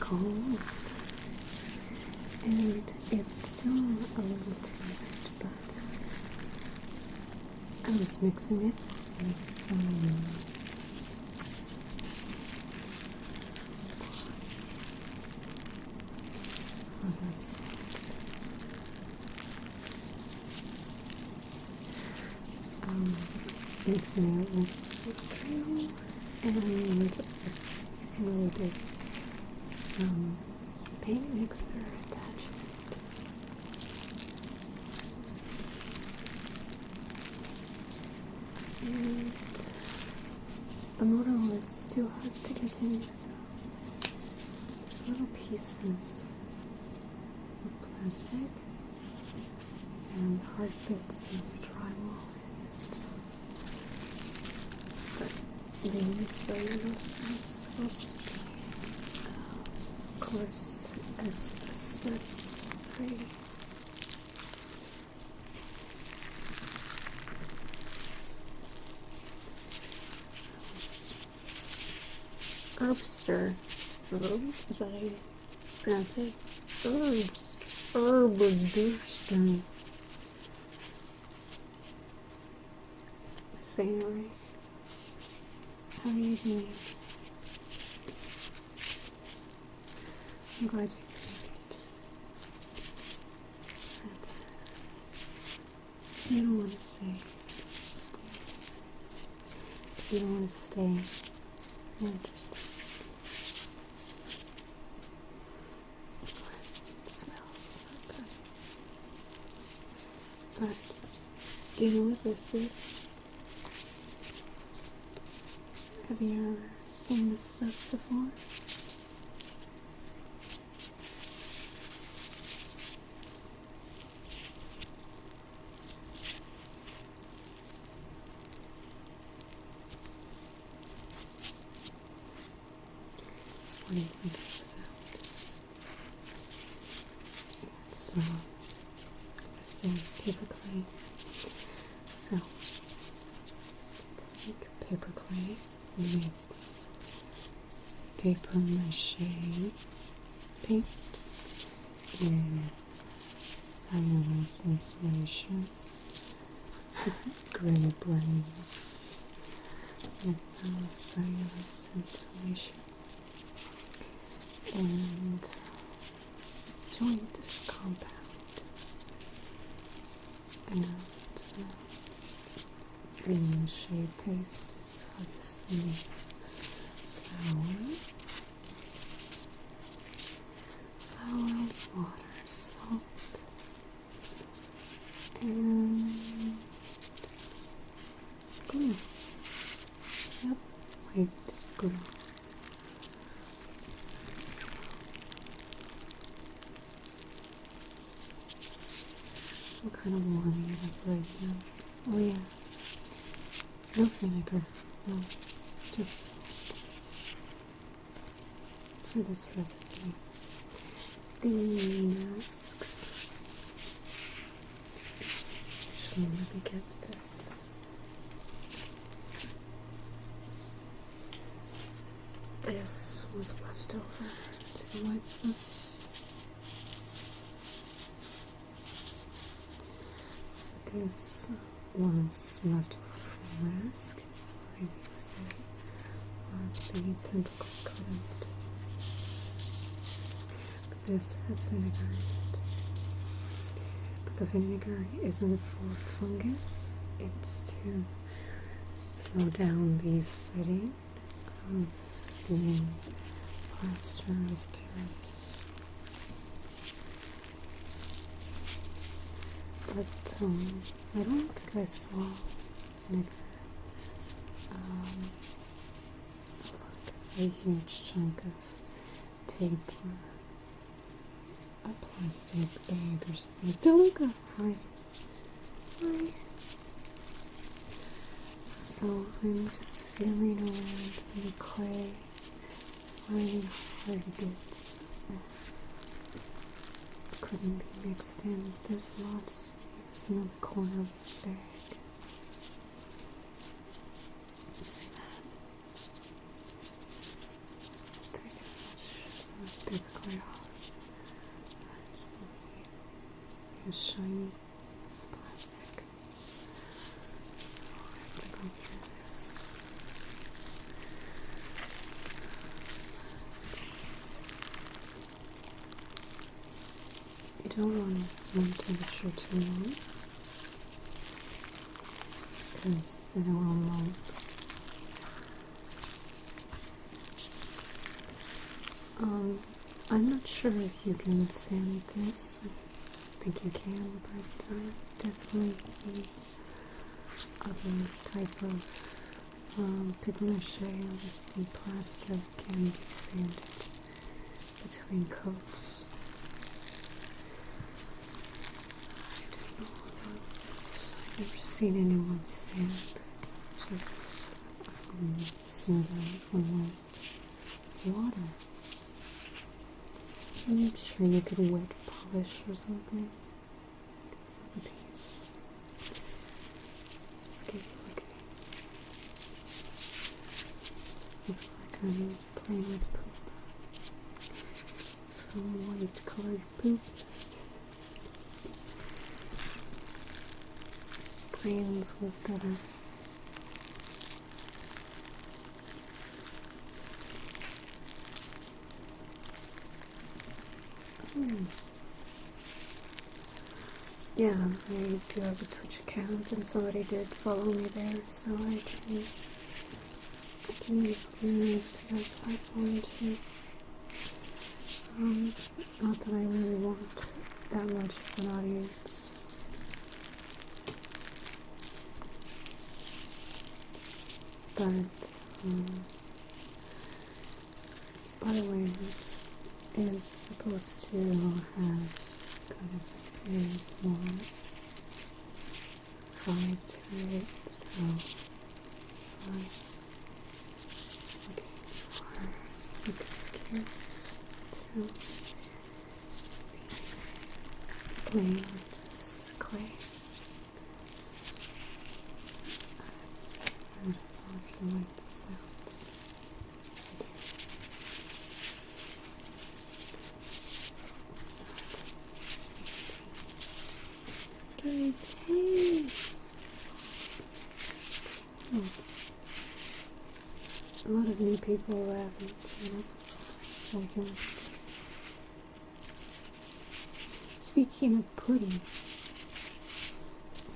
cold, and it's still a little too wet, but I was mixing it with this. Mixing it with kale and a really big paint mixer attachment. And the motor was too hard to get in, so there's little pieces of plastic and hard bits of drywall in it. But the cellulose is supposed to be, of course, asbestos free. Herbster. Is that how you pronounce it? Herbster. Am I saying it right? How are you doing? I'm glad you can make it. And if you don't want to stay. If you don't want to stay, you're interested. It smells not good. But do you know what this is? Have you ever seen this stuff before? What do you think of the sound? It's, I say paper clay. So, take paper clay, mix paper mache paste with cellulose insulation, gray brains with cellulose insulation, and joint compound, and the mache paste is obviously flour, water, salt, and glue. Yep, white glue. What kind of water you like right now? Oh yeah. No vinegar. No. Just salt. For this recipe. The masks. Actually, let me get this. This was left over to the white stuff. This was left over from the mask. I mixed it with the tentacle cutout. But this has vinegar in it. But the vinegar isn't for fungus, it's to slow down the setting of the plaster of Paris. But I don't think I saw vinegar. Look, a huge chunk of tape or a plastic bag or something. Don't go. Hi. Hi. So I'm just feeling around in the clay, finding hard bits that couldn't be mixed in. There's lots. There's another corner of the bag. See that? Take a big don't want room temperature too long, because then it will mold. I'm not sure if you can sand this. I think you can, but definitely the other type of paper mache with the plaster can be sanded between coats. I don't know about this. I've never seen anyone sand. Just smooth out on water. I'm sure you could wet polish or something with a piece. Skinny looking. Looks like I'm playing with poop. Some white colored poop. Brains was better. Yeah, I do have a Twitch account, and somebody did follow me there, so I can easily move to that platform too. Not that I really want that much of an audience. But, by the way, this is supposed to have kind of ASMR vibe to it, so looking for excuse to playing with this clay. I don't know if you like the sounds. Good. Hey! Oh. A lot of new people haven't, like him. Speaking of pudding,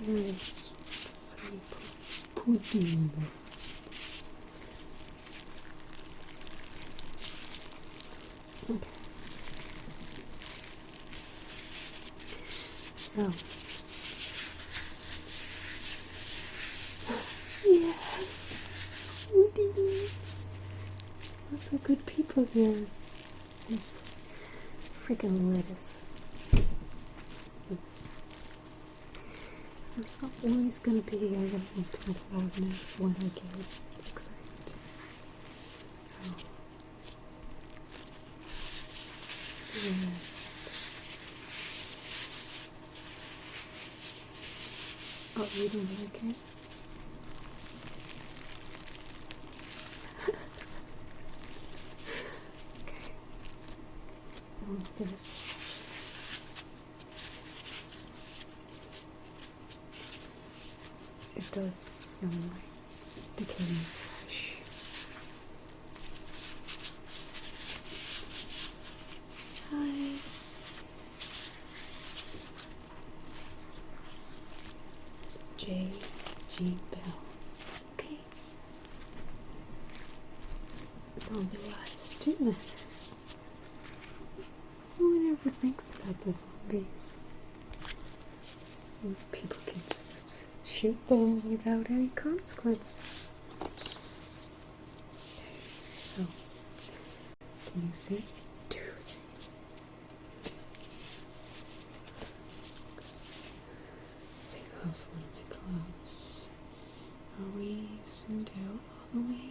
there is pudding. Okay. So. Yes! Pudding! Lots of good people here. It's freaking lettuce. Oops. There's always gonna be a little bit of loudness when I get excited. So, yeah. Oh, you don't like it? Okay. I'll do this. It does sound like decaying flesh. Hi. J.G. Bell. Okay. Zombie lives, do that. No one ever thinks about the zombies. People can just shoot them without any consequences. Okay, so can you see? Do you see? Take off one of my gloves. Are we zoomed out all the way?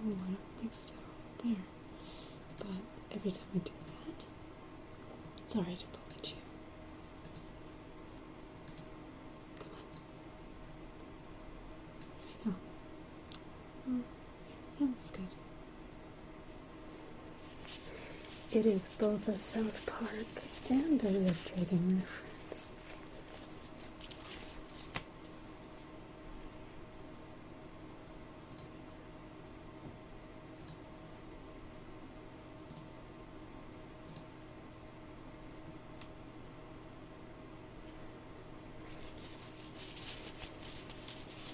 No, I don't think so. There. But every time I do that, it's alright to pull at you. That's good. It is both a South Park and a Red Dragon reference.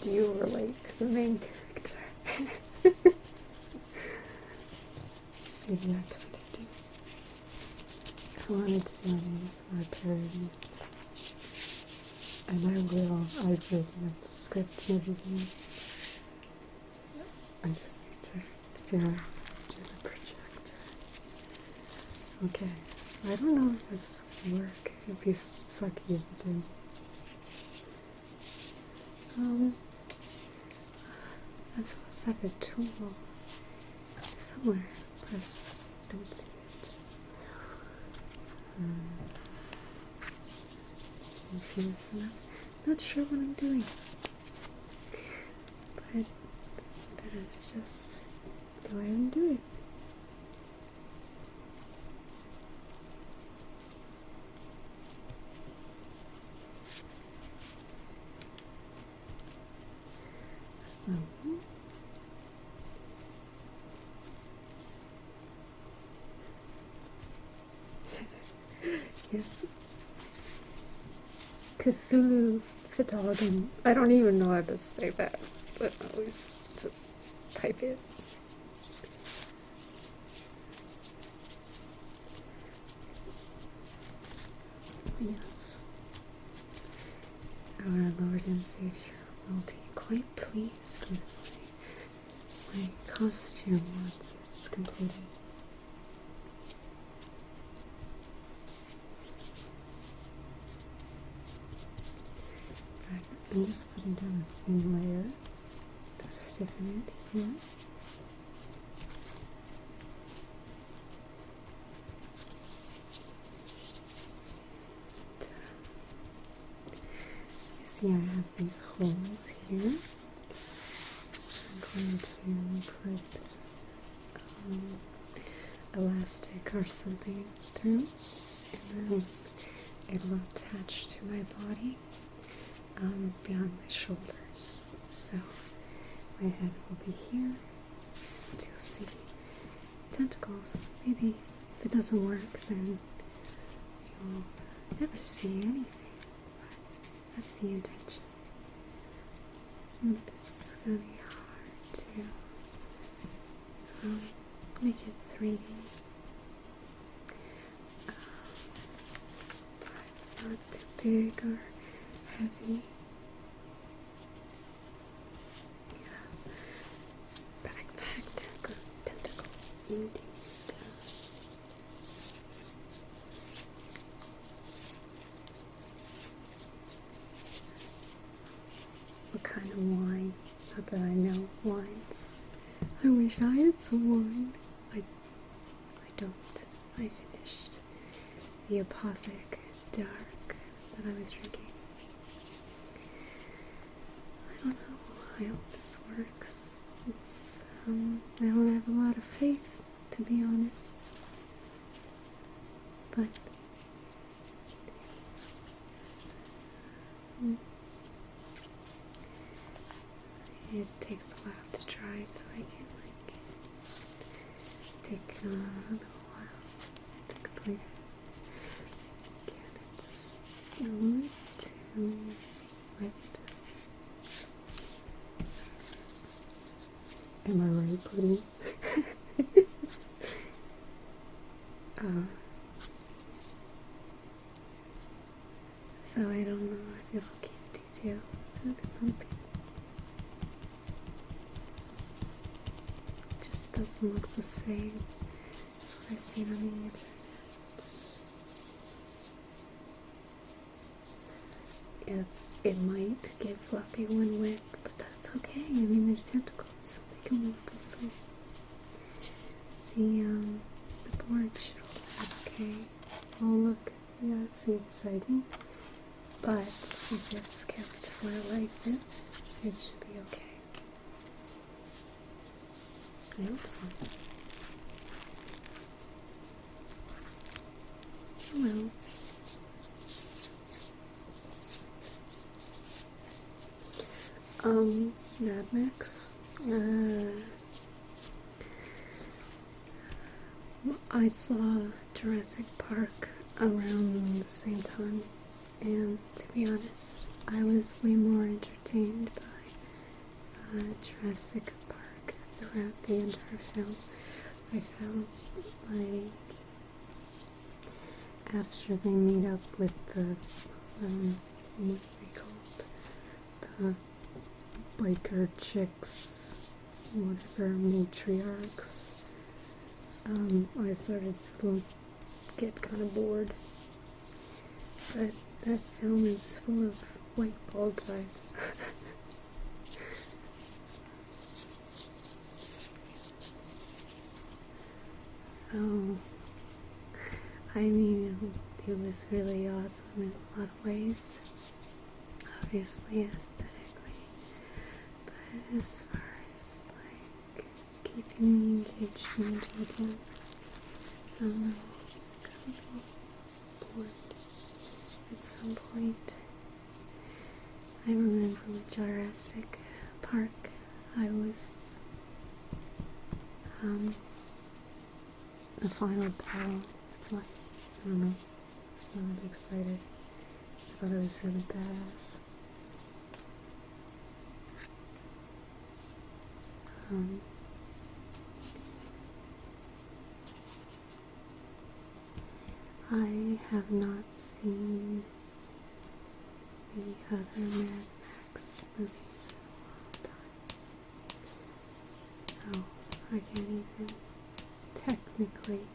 Do you relate to the main character? Maybe I kind of do. I wanted to do an ASMR parody. And I've written up the script and everything. I just need to figure out how to do the projector. Okay. I don't know if this is going to work. It'd be sucky if it did. I'm supposed to have a tool somewhere, but I don't see it. You see this enough? Not sure what I'm doing, but it's better to just go ahead and do it. So, yes, Cthulhu Fitagan. I don't even know how to say that, but I always just type it. Yes, our Lord and Savior will be quite pleased with my costume once it's completed. I'm just putting down a thin layer to stiffen it here. You see I have these holes here. I'm going to put elastic or something through, and then it'll attach to my body. Beyond my shoulders, so my head will be here, and you'll see tentacles. Maybe if it doesn't work, then you'll never see anything, but that's the intention. This is going to be hard to make it 3D, but not too big or heavy. Tentacles, indeed. What kind of wine? Not that I know wines. I wish I had some wine. I don't. I finished the Apothic Dark that I was drinking. I don't know. I hope this works. I don't have a lot of faith, to be honest, but it takes a while to dry, so I can take a little while to complete it. Again, it's a little too wet. Am I right, Pudding? So I don't know if you'll get details. It's really bumpy. It just doesn't look the same as what I've seen on the internet. It might get floppy when wet, but that's okay. I mean, there's tentacles. They can move a little. The board should hold that okay. Oh look, yeah, see, it's sagging. But if it's kept for like this, it should be okay. I hope so. Well. Mad Max. I saw Jurassic Park around the same time, and to be honest, I was way more entertained by Jurassic Park throughout the entire film. I felt like after they meet up with the what they called the biker chicks, whatever matriarchs, I started to get kind of bored. But that film is full of white bald guys. So, I mean, it was really awesome in a lot of ways. Obviously, aesthetically. But as far as, like, keeping me engaged in the detail, I don't know, kind of bored at some point. I remember with Jurassic Park, I was, the final battle was like, I don't know, I'm really excited. I thought it was really badass. I have not seen the other Mad Max movies in a long time, so I can't even technically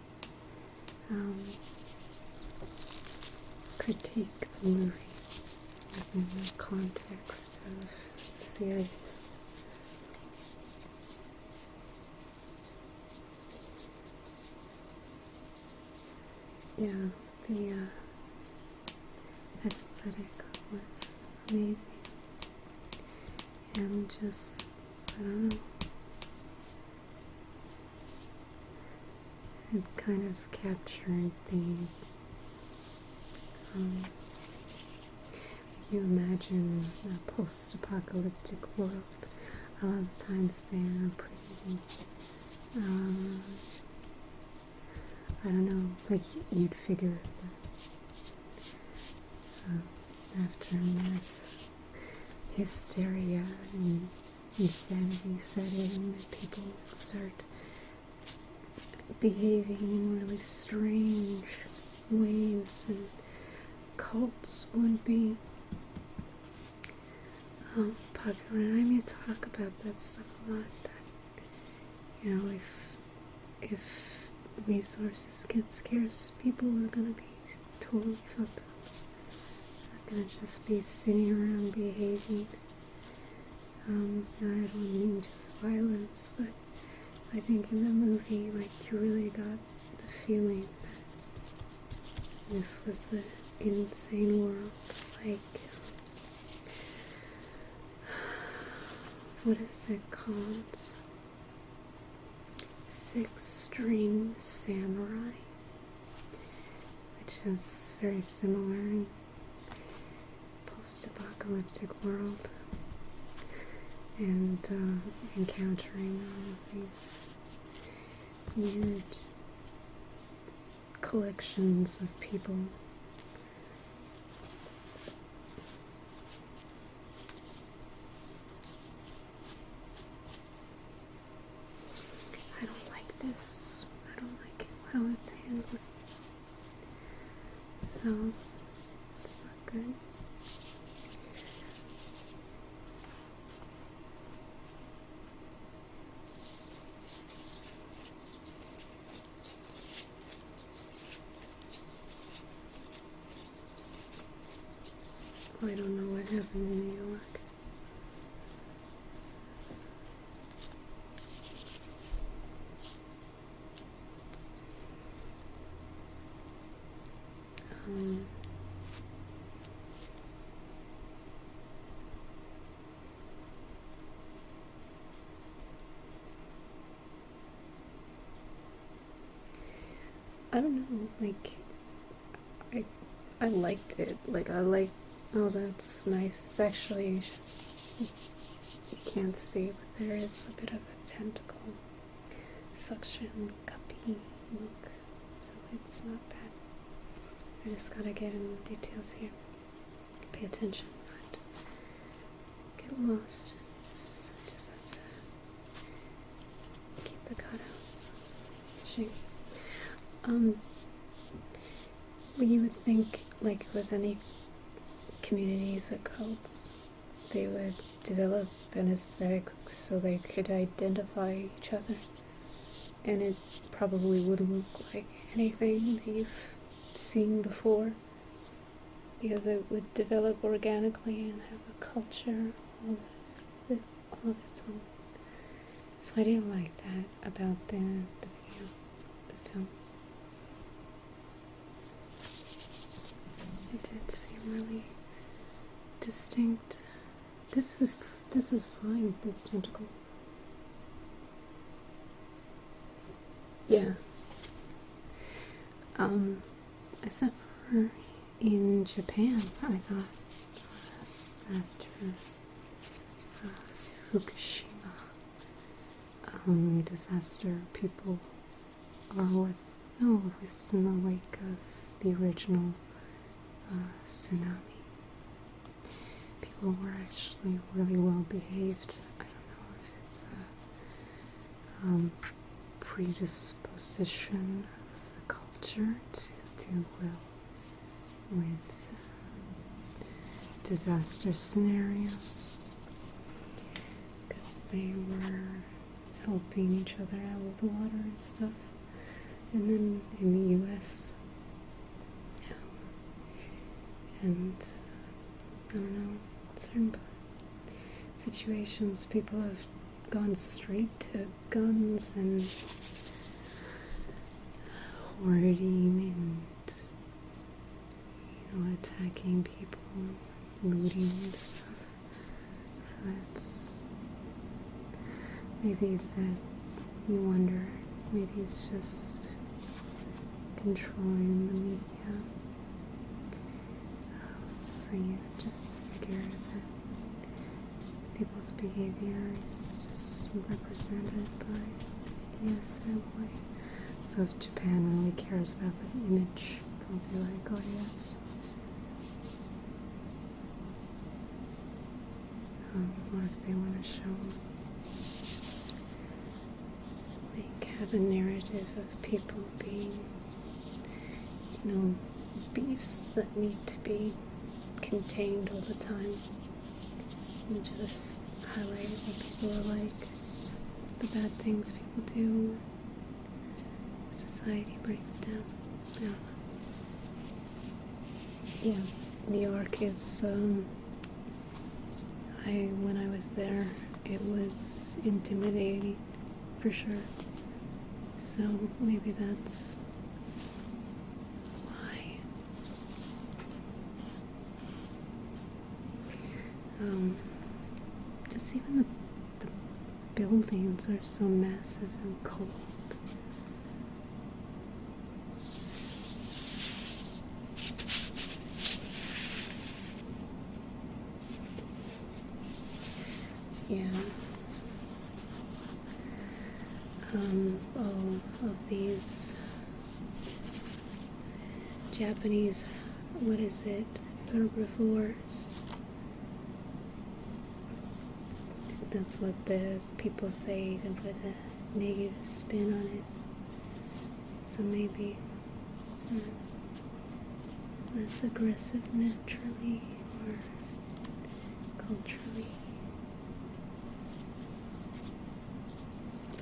critique the movie within the context of the series. Yeah, the aesthetic was amazing, and just, I don't know, it kind of captured the, you imagine a post-apocalyptic world. A lot of times they are pretty, I don't know, like you'd figure that after mass hysteria and insanity set in, that people start behaving in really strange ways, and cults would be popular. And I mean, talk about that stuff a lot, that, you know, if resources get scarce, people are gonna be totally fucked up. They're gonna just be sitting around behaving. And I don't mean just violence, but I think in the movie, like, you really got the feeling that this was the insane world. Like, what is it called? Six-string samurai, which is very similar in post-apocalyptic world, and encountering all of these weird collections of people. I don't like this. I don't like how it's handled. So, it's not good. I don't know what happened in New York. I don't know, like, I liked it. Like, I like, oh, that's nice. It's actually, you can't see, but there is a bit of a tentacle suction cuppy look, so it's not bad. I just gotta get in the details here. Pay attention, but get lost. Just interesting. Well, you would think, like with any communities or cults, they would develop an aesthetic so they could identify each other. And it probably wouldn't look like anything that you've seen before, because it would develop organically and have a culture all of its own. So I did like that about the video, the film. It did seem really distinct. This is fine, this tentacle. Yeah. Except for in Japan, I thought, after Fukushima disaster, people are in the wake of the original tsunami. People were actually really well behaved. I don't know if it's a predisposition of the culture to do well with disaster scenarios, because they were helping each other out with water and stuff. And then in the US, and I don't know, certain situations people have gone straight to guns and hoarding and, attacking people, looting and stuff. So it's maybe that you wonder, maybe it's just controlling the media. So you just figure that people's behavior is just represented by the assembly. So if Japan really cares about the image, they'll be like, oh yes. Or if they want to show, have a narrative of people being, beasts that need to be contained all the time, and just highlight what people are like, the bad things people do, society breaks down. Yeah, New York is, when I was there, it was intimidating, for sure. So maybe that's why. Just even the buildings are so massive and cold. Yeah. All of these Japanese, what is it, herbivores. That's what the people say, to put a negative spin on it. So maybe less aggressive naturally or culturally.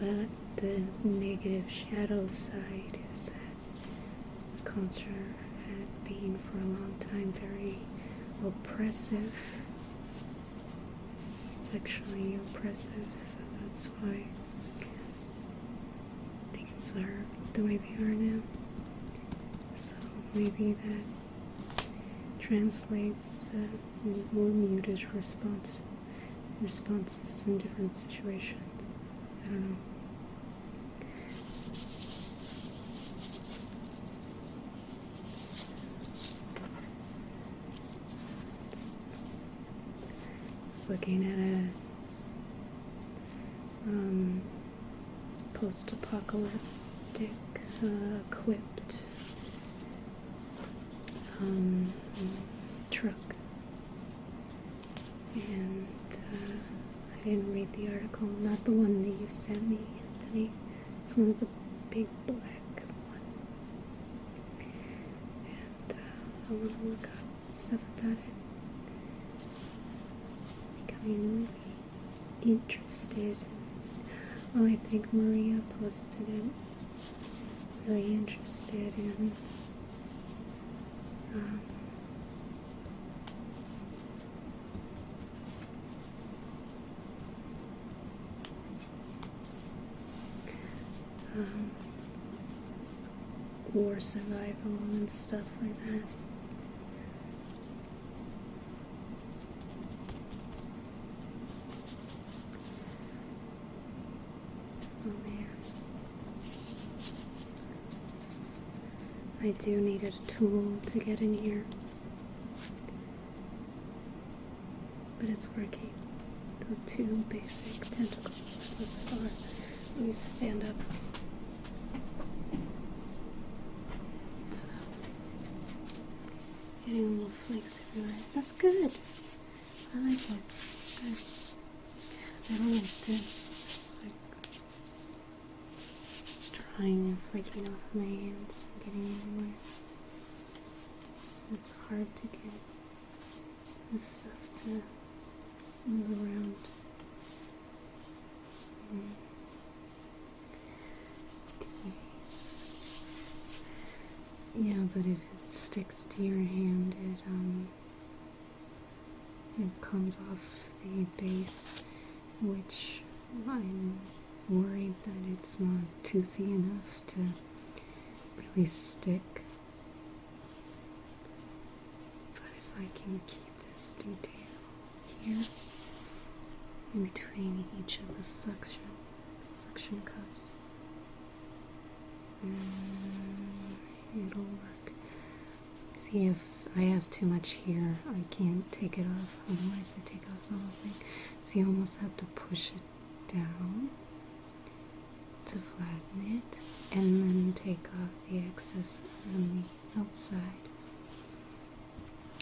But the negative shadow side is that culture had been for a long time very oppressive, sexually oppressive, so that's why things are the way they are now. So maybe that translates to more muted responses in different situations. I don't know. I was looking at a post-apocalyptic equipped truck, and I didn't read the article, not the one that you sent me, Anthony. This one's big black one. And I want to look up stuff about it. Becoming really interested. Oh, I think Maria posted it. Really interested in war survival and stuff like that. Oh man. I do need a tool to get in here. But it's working. The two basic tentacles thus far. Let me stand up. Getting little flakes everywhere. That's good. I like it. It's good. I don't like this. It's like drying and flaking off my hands and getting everywhere. It's hard to get this stuff to move around. Yeah, but if it sticks to your hand, it comes off the base, which I'm worried that it's not toothy enough to really stick. But if I can keep this detail here, in between each of the suction cups, it'll work. See, if I have too much here, I can't take it off, otherwise I take off the whole thing. So you almost have to push it down to flatten it, and then take off the excess on the outside.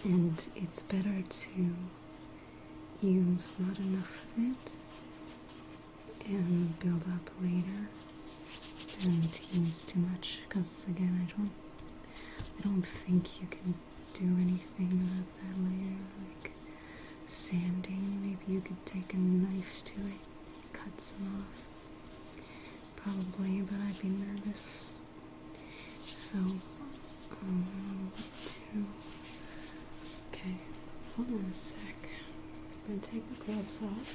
And it's better to use not enough of it and build up later than to use too much, because again, I don't think you can do anything about that later, like sanding. Maybe you could take a knife to it, cut some off, probably, but I'd be nervous. So, okay, hold on a sec. I'm gonna take the gloves off.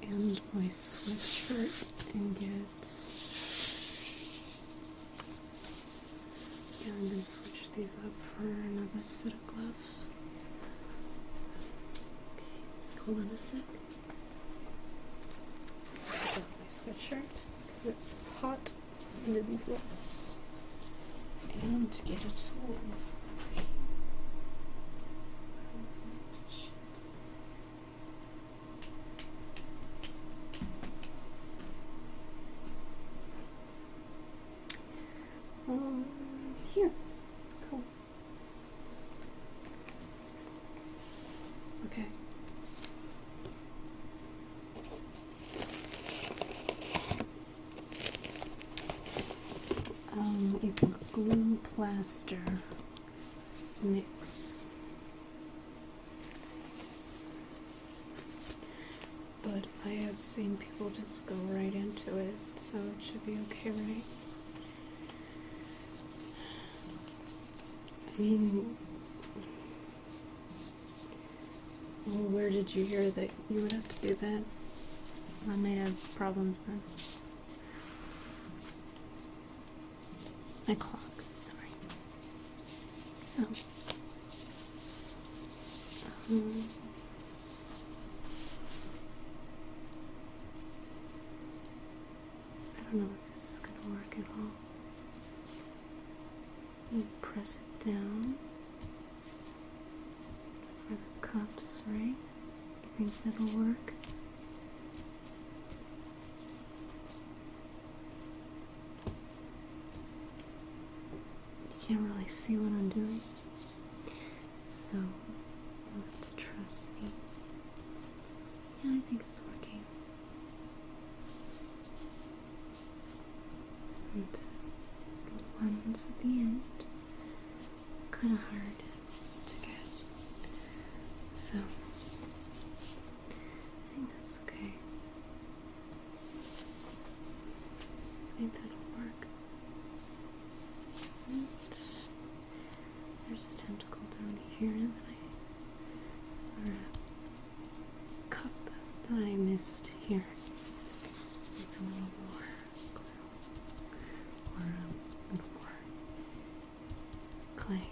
And my sweatshirt and get... Yeah, I'm going to switch these up for another set of gloves. Okay, hold on a sec. Take off my sweatshirt because it's hot under these gloves. And get a tool. Here. Cool. Okay. It's a glue plaster mix. But I have seen people just go right into it, so it should be okay, right? I mean, well, where did you hear that you would have to do that? I might have problems then. My clock, sorry. So, I don't know if this is going to work at all. Press it down for the cups, right? You think that'll work? You can't really see what I'm doing, so you'll have to trust me. Yeah, I think it's working. and the ones at the end kind of hard to get. So I think that's okay. I think that'll work. And there's a tentacle down here or a cup that I missed here. It's a little more glue, or a little more clay.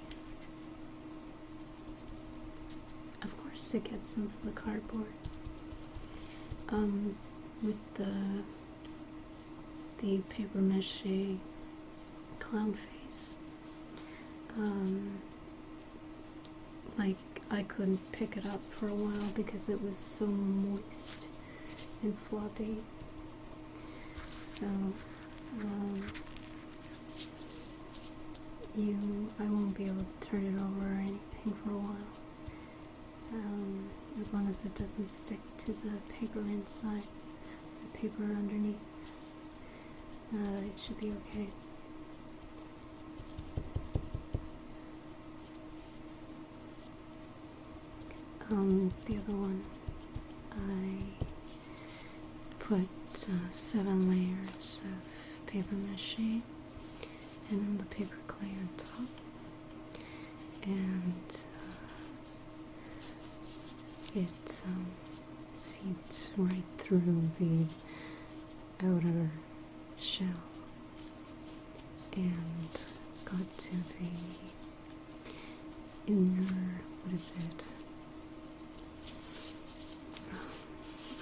Of course it gets into the cardboard. With the paper mache clown face, like I couldn't pick it up for a while because it was so moist and floppy. So I won't be able to turn it over or anything for a while. As long as it doesn't stick to the paper inside, the paper underneath, it should be okay. The other one, I put 7 layers of paper mache and then the paper clay on top, and it seeped right through the outer shell and got to the inner, what is it?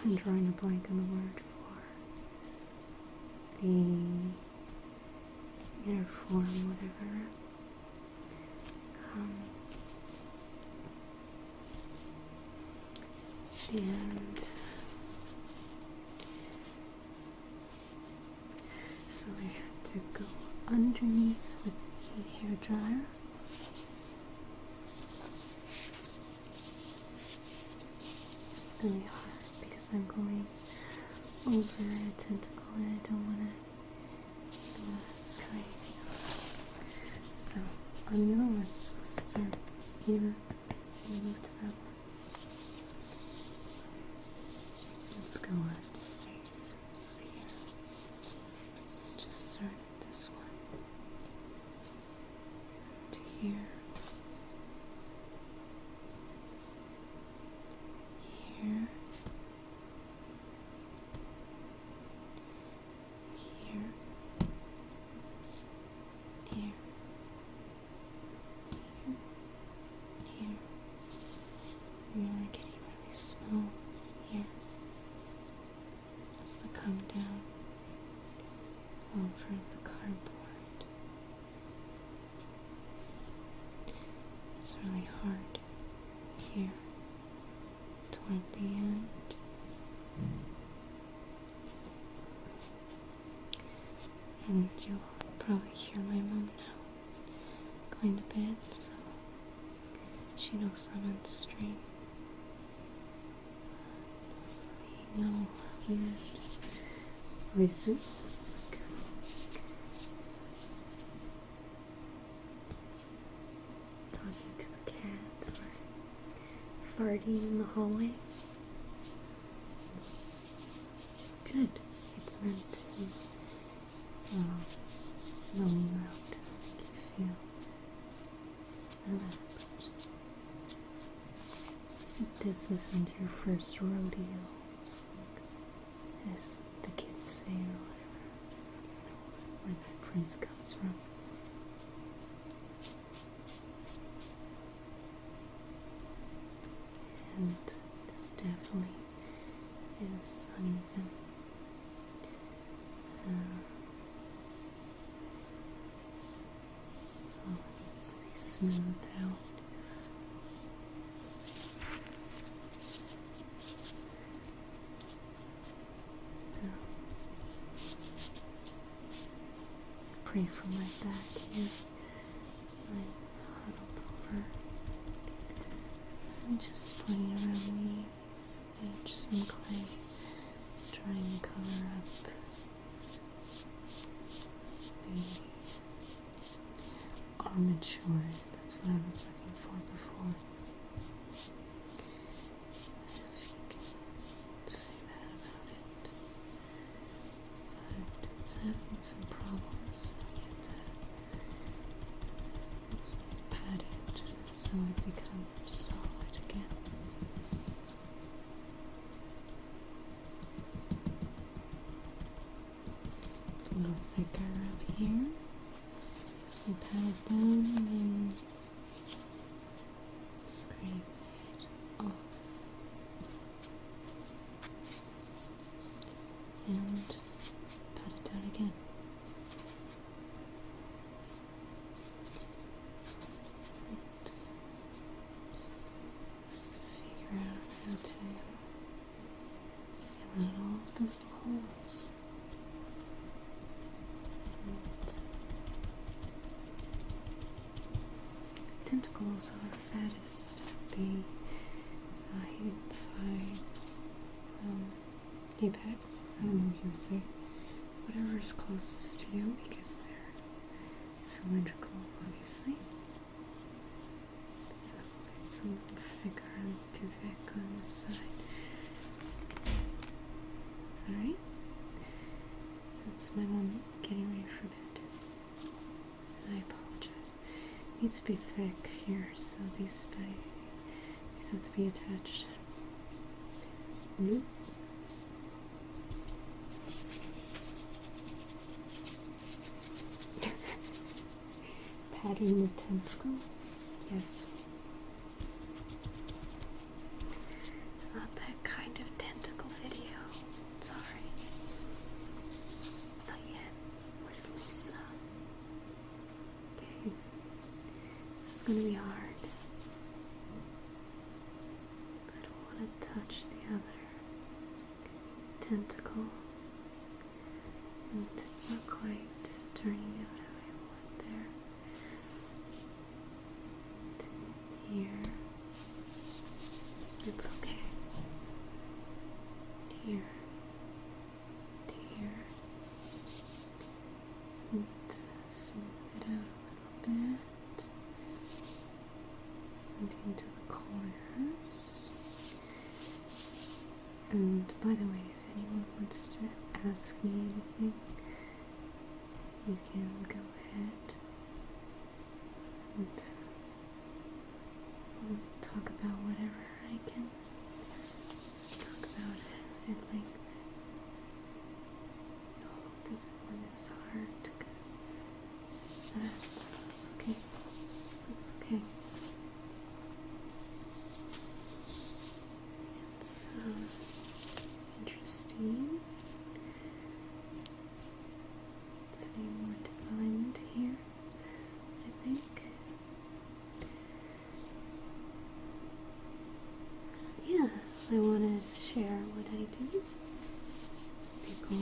I'm drawing a blank on the word for the inner form, whatever. And so I had to go underneath with the hair dryer. It's gonna be hard because I'm going over a tentacle and I don't want to screw anything up. So on the other ones, I'll start here and move to that one. So let's go where it's safe over here. Just start at this one to here. Here. Here. Oops. Here. Here. And then we're getting really small here. Has to come down over the cardboard. It's really hard here toward the end. And you'll probably hear my mom now going to bed, so she knows I'm on stream. You know, weird voices. Talking to the cat or farting in the hallway. Good. It's meant to snow you out, make you feel relaxed. This isn't your first rodeo, as the kids say, or whatever. I don't know where that phrase comes from. And this definitely is uneven. So it needs to be smoothed out. So pray for my back here. So I'm huddled over and just putting around the edge some clay, trying to cover up the armature. That's what I was looking for before. If you can say that about it. But it's having some problems, so we have to pat it so it becomes solid again. It's a little thicker up here, so pat it down and then scrape it off. And pat it down again. Just figure out how to fill out all the little holes. And tentacles are fattest at the inside apex. I don't know if you would say whatever is closest to you because they're cylindrical, obviously. So it's a little thicker and too thick on this side. Alright? That's my mom getting ready for bed. And I apologize. It needs to be thick here, so these have to be attached. Nope. Patting the tentacle? Yes. It's not that kind of tentacle video. Sorry. Not yet. Where's Lisa? Okay. This is gonna be hard. I don't want to touch the other tentacle. And it's not quite turning out how I want there. Here. It's okay. Here. To here. And smooth it out a little bit. And into the corners. And by the way, if anyone wants to ask me anything, you can go ahead and we'll talk about whatever I can talk about at length. Oh, this one is hard because it's okay. It's okay. It's interesting. It's any more defined here, I think. Yeah, I want to share what I do. People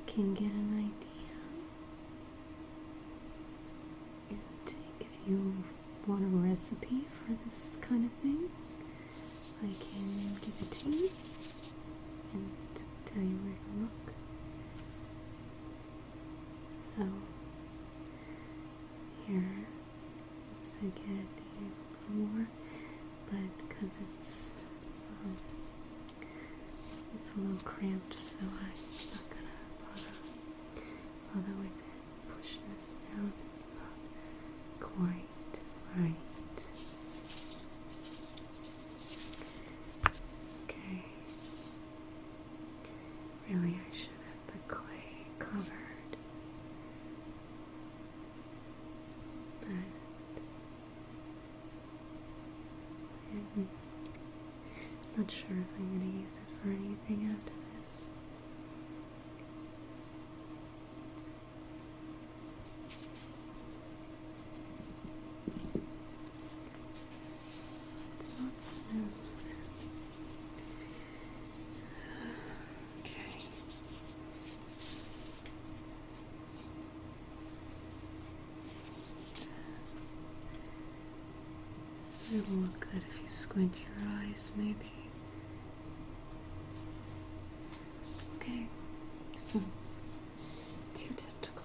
can get an idea. And if you want a recipe for this kind of thing, I can give it to you and tell you where to look. So, here, let's get a little more, but because it's a little cramped, so I'm not gonna bother with it. Push this down, it's not quite right. Okay. Really, I should have the clay covered. But I'm not sure if I'm going to use it for anything after this. It's not smooth. Okay. It'll look good if you squint your eyes, maybe.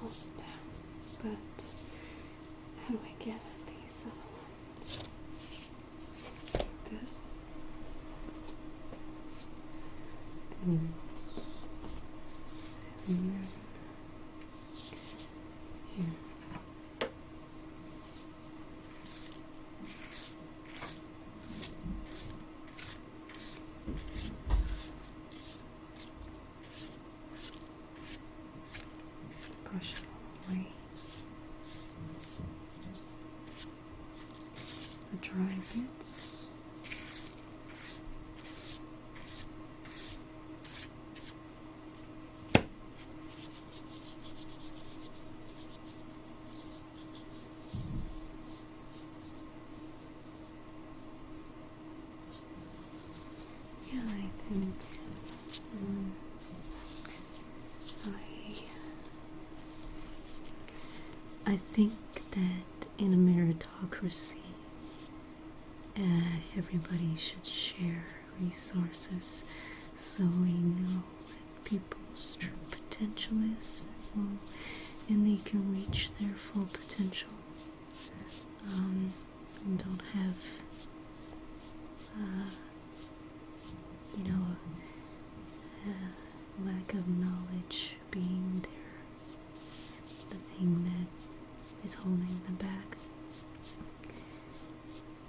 tentacles down. But how do I get at these other ones? Like this. And this. And then here. Push it all away. The dry bits. Yeah, I think I think that in a meritocracy, everybody should share resources so we know what people's true potential is, and they can reach their full potential, and don't have lack of knowledge being the thing that is holding them back.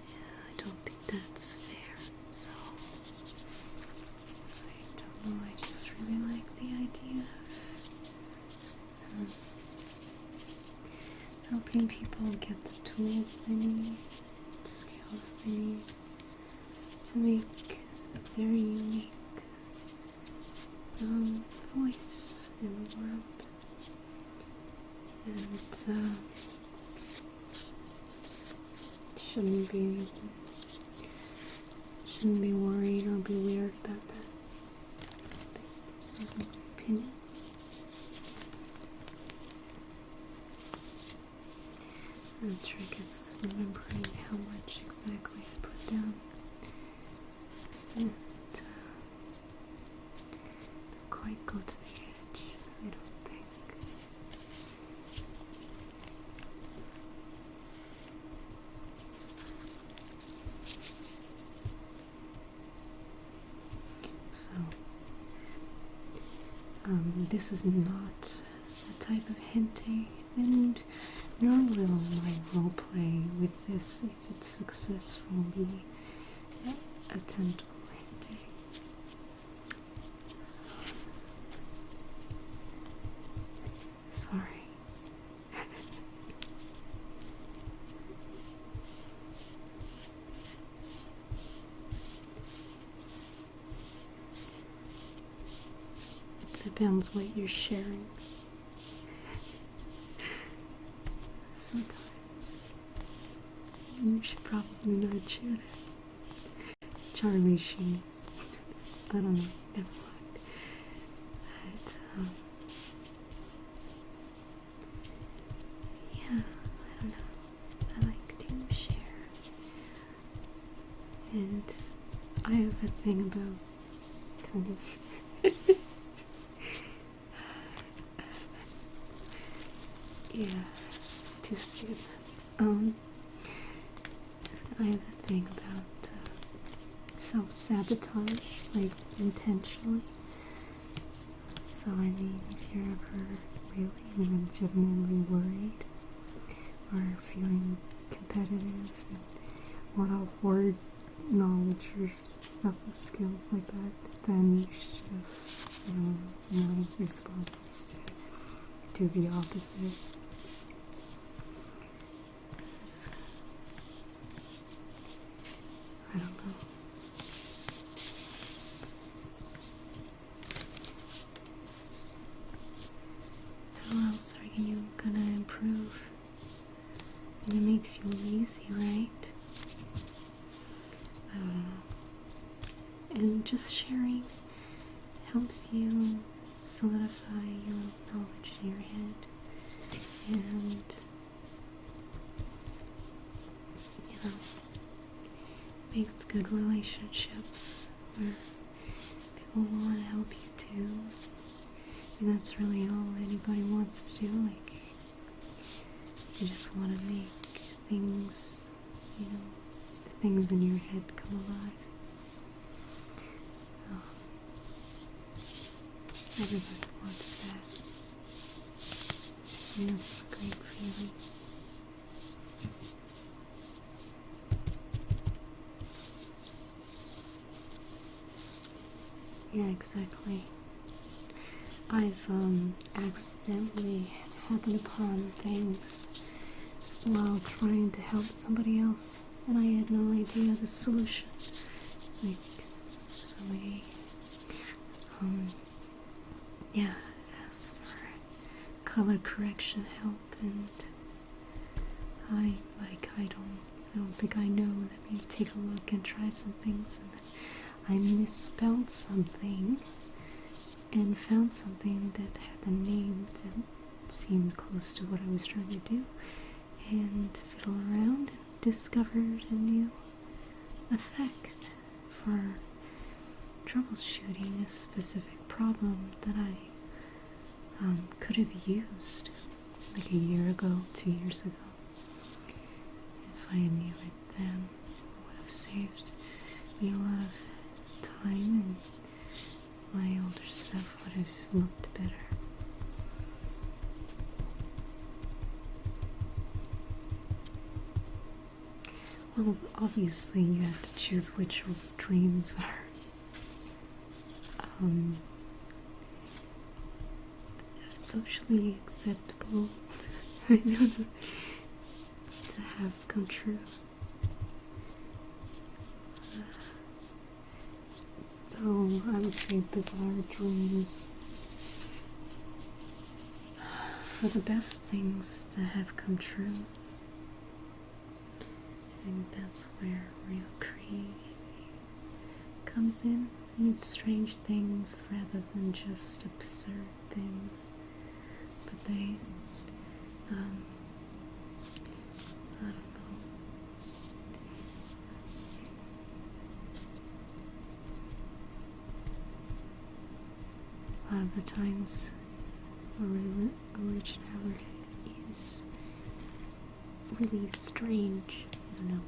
Yeah, I don't think that's fair, so I don't know, I just really like the idea of helping people get the tools they need, the skills they need to make a very unique voice in the world. And shouldn't be worried or be weird about that. That's my opinion. The trick is remembering how much exactly I put down. And don't quite go to the edge, I don't think. So, this is not a type of hentai, and nor will my roleplay with this, if it's successful, be a tentacle hentai. Sorry. It depends what you're sharing. Sometimes you should probably not share that. Charlie Sheen. I don't know, never mind. But, yeah, I don't know. I like to share. And I have a thing about kind of yeah, too stupid. I have a thing about self-sabotage, like intentionally. So I mean, if you're ever really legitimately worried or feeling competitive and want to hoard knowledge or stuff with skills like that, then you should just, my response is to do the opposite. I don't know. How else are you gonna improve? And it makes you lazy, right? I don't know. And just sharing helps you solidify your knowledge in your head. And, makes good relationships where people want to help you too. think that's really all anybody wants to do. Like, you just want to make things, you know, the things in your head come alive. Oh, everybody wants that. And it's a great feeling. Yeah, exactly. I've accidentally happened upon things while trying to help somebody else, and I had no idea the solution. Like, somebody, yeah, asked for color correction help, and I don't think I know. Let me take a look and try some things, and then I misspelled something and found something that had a name that seemed close to what I was trying to do, and fiddled around and discovered a new effect for troubleshooting a specific problem that I could have used like a year ago, 2 years ago. If I knew it then, it would have saved me a lot of time, and my older stuff would have looked better. Well, obviously you have to choose which dreams are socially acceptable to have come true. So I would say bizarre dreams are the best things to have come true. And that's where real creativity comes in. It's strange things rather than just absurd things. But they, I don't know. A lot of the times, originality is really strange, you know.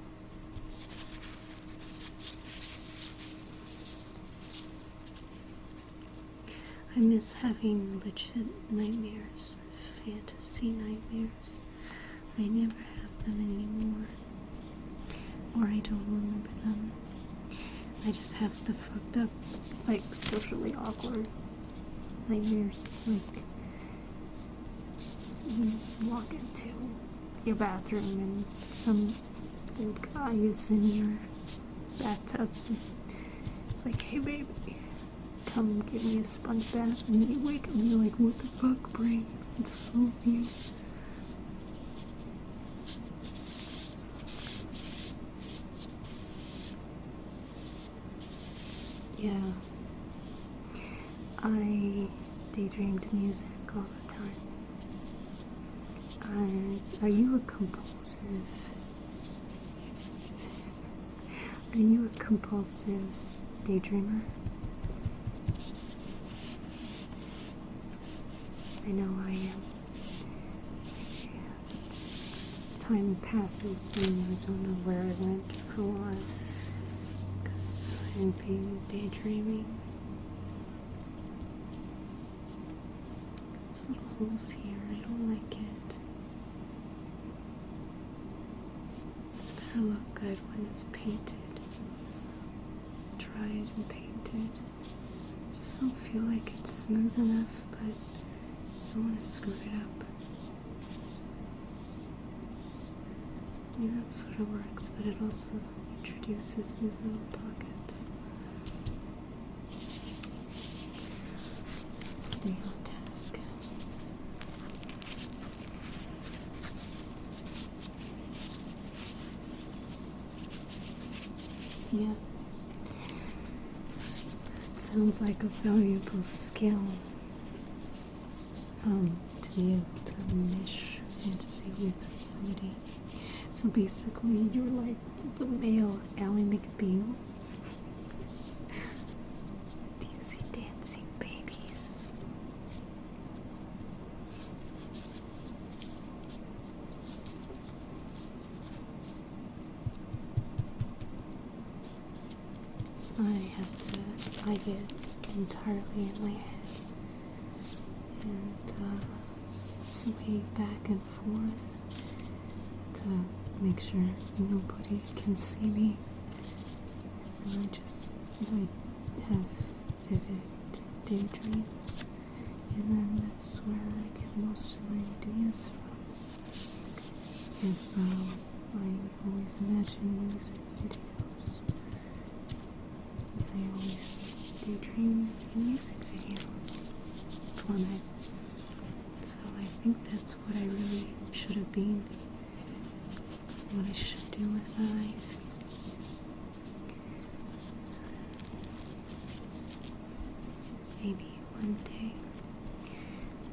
I miss having legit nightmares, fantasy nightmares. I never have them anymore, or I don't remember them. I just have the fucked up, like, socially awkward nightmares. Like, you walk into your bathroom and some old guy is in your bathtub. It's like, hey baby, come give me a sponge bath. And you wake up and you're like, what the fuck, brain? What's wrong with you? Yeah. I daydreamed music all the time. Are you a compulsive? Are you a compulsive daydreamer? I know I am. Time passes and I don't know where I went for a while because I've been daydreaming. There's little holes here, I don't like it. It's better look good when it's painted. Dried and painted. Just don't feel like it's smooth enough, but I don't want to screw it up. Yeah, that sort of works, but it also introduces these little pockets. Stay on task. Yeah. It sounds like a valuable skill. To be able to mesh fantasy with reality. So basically, you're like the male Ally McBeal. Do you see dancing babies? I get entirely in my head and sway back and forth to make sure nobody can see me. And I have vivid daydreams, and then that's where I get most of my ideas from. And so I always imagine music videos. I always daydream in music video format. So I think that's what I really should have been, what I should do with my life. Maybe one day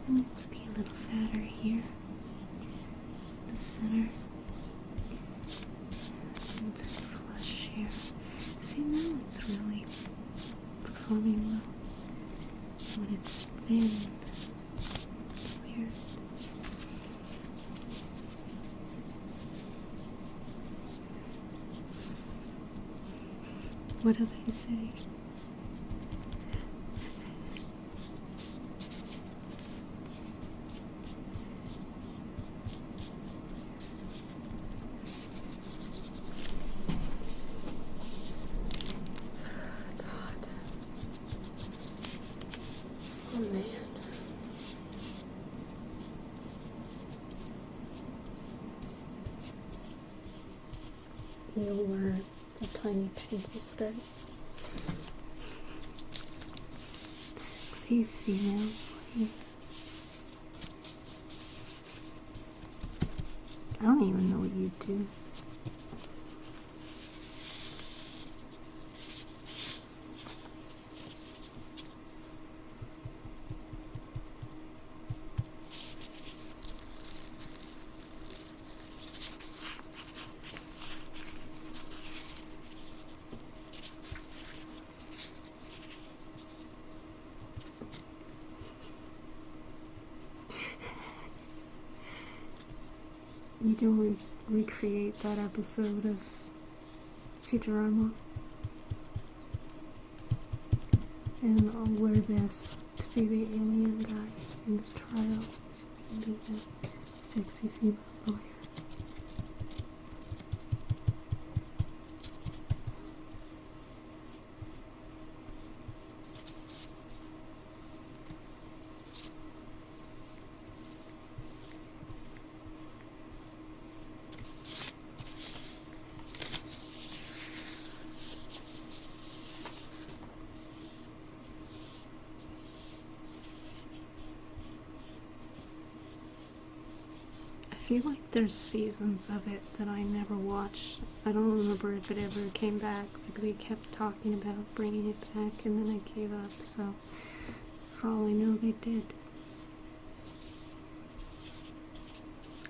it needs to be a little fatter here, the center, and flush here. See, now it's really performing well. When it's thin, it's weird. What did I say? It's hot. Oh man. You'll wear a tiny pencil skirt. Sexy female body. I don't even know what you do. You can recreate that episode of Futurama. And I'll wear this to be the alien guy in this trial. And be the sexy female lawyer. I feel like there's seasons of it that I never watched. I don't remember if it ever came back. Like they kept talking about bringing it back, and then I gave up. So, for all I know, they did.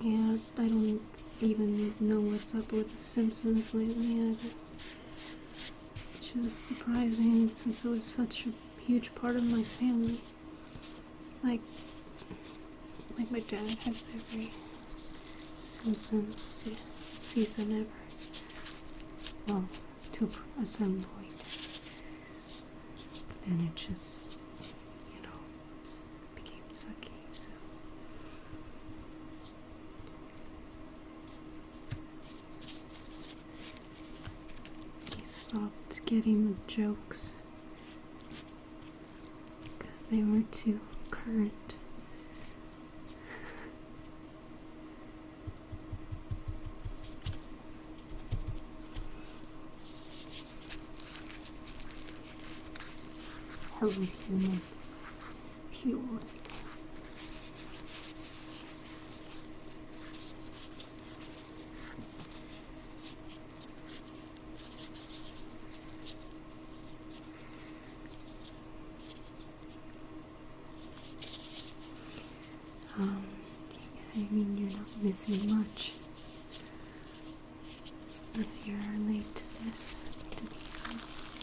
Yeah, I don't even know what's up with The Simpsons lately either. Which is surprising since it was such a huge part of my family. Like my dad has every Simpsons season ever. Well, to a certain point. Then it just, became sucky, so. He stopped getting the jokes because they were too current. Hello, human. Pure. I mean, you're not missing much. If you're late to this, to be honest.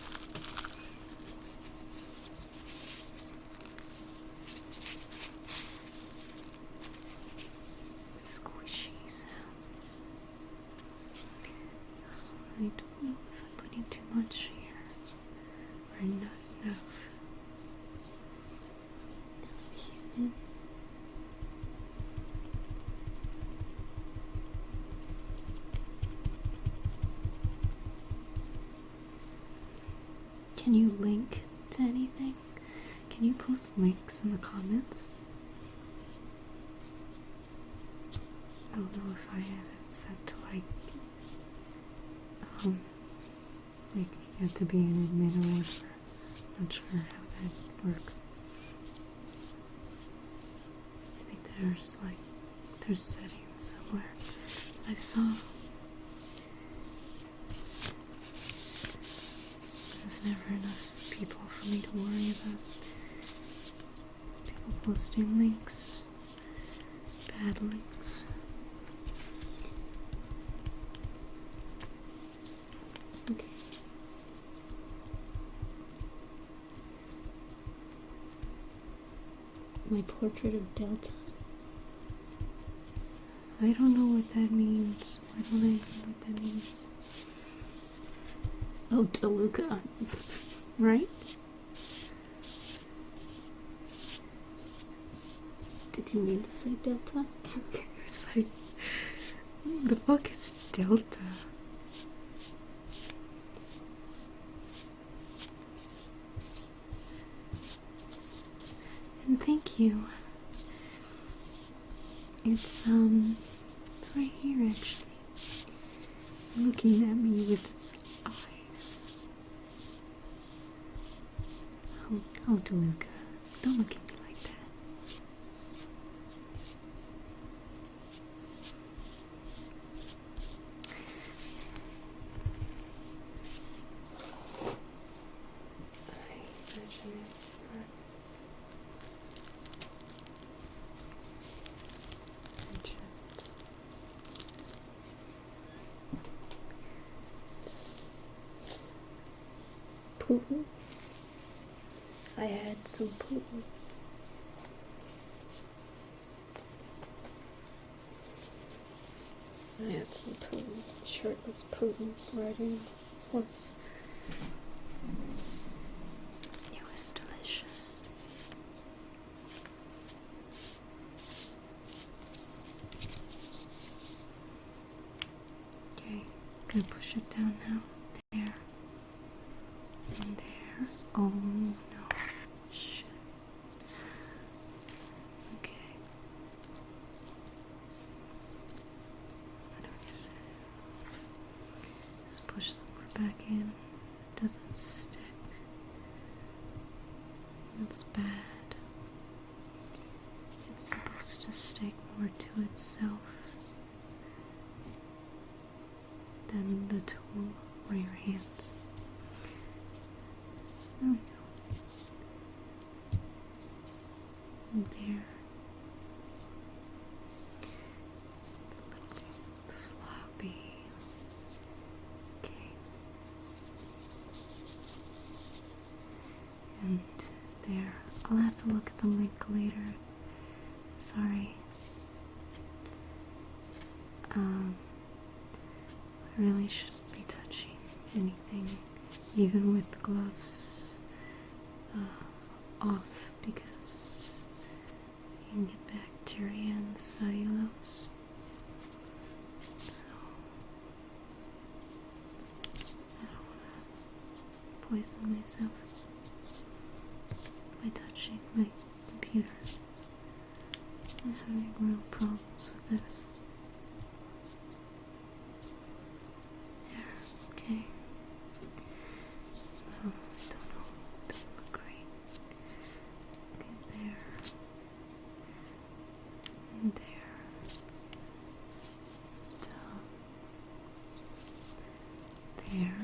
Squishy sounds. I don't know if I'm putting too much here. Can you link to anything? Can you post links in the comments? I don't know if I have it set to like you have to be an admin or whatever. I'm not sure how that works. I think there's settings somewhere I saw. There's never enough people for me to worry about. People posting links, bad links. Okay. My portrait of Delta. I don't know what that means. Why don't I know what that means? Oh, DeLuca. Right? Did you mean to say Delta? It's like, the fuck is Delta? And thank you. It's right here actually. Looking at me with its eyes. Oh, DeLuca, don't look at me like that. I imagine it's not Putin. I had some Putin. I had some Putin, shirtless Putin riding a horse. It was delicious. Okay, gonna push it down now. There. And there. Oh no. Shit. Okay. Just push some more back in. It doesn't stick. That's bad. It's supposed to stick more to itself than the tool or your hands. Oh no. And there. It's a little bit sloppy. Okay. And there. I'll have to look at the link later. Sorry. I really shouldn't be touching anything, even with the gloves off, because you can get bacteria in the cellulose. So I don't want to poison myself by touching my computer. I'm having real problems with this. There, okay. Oh, I don't know. It doesn't look great. Okay, there. And there. There.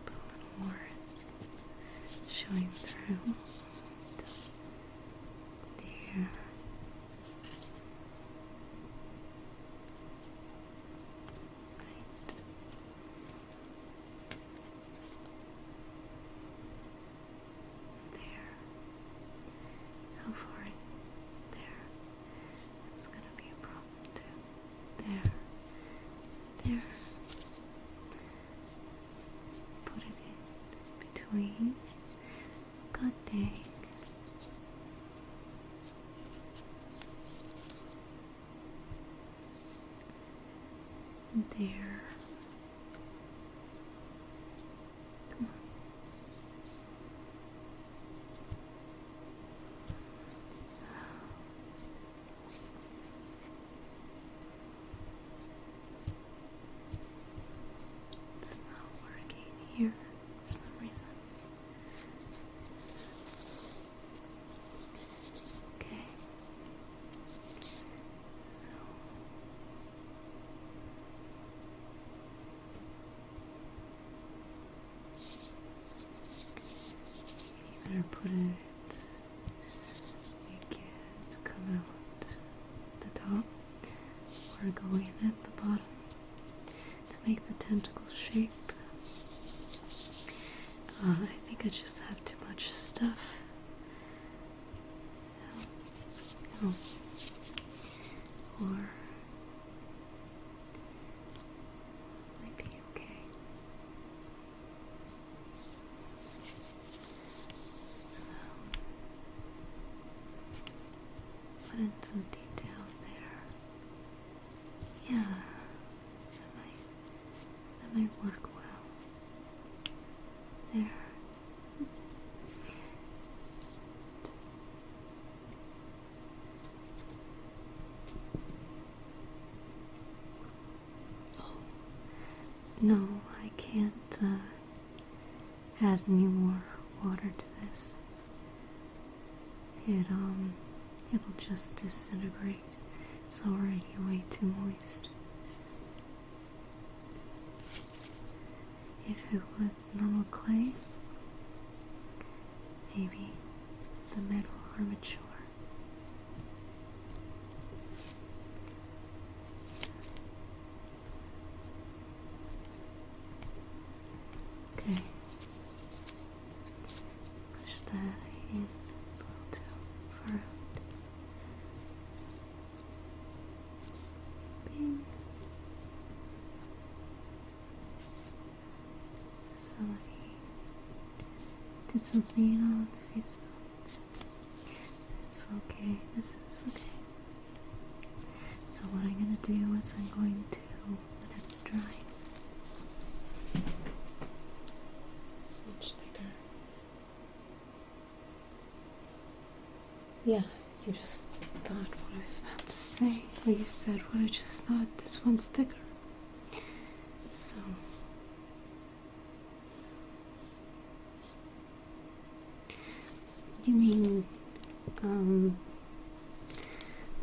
Put a little more there. Come on. It's not working here for some reason. Okay. So you better put it, make it come out the top or go in at the bottom to make the tentacle shape. I think I just have too much stuff. Oh. Or might be okay. So put in some detail there. Yeah, that might work well. There. Oops. Oh, no, I can't add any more water to this. It'll just disintegrate. It's already way too moist. If it was normal clay, maybe the metal armature. Okay. Push that in. It's a little too far out. Bing. Somebody did something on Facebook. It's okay. This is okay. So what I'm gonna do is I'm going to let it dry. It's much thicker. Yeah, you just thought what I was about to say. Or you said what I just thought. This one's thicker. So you mean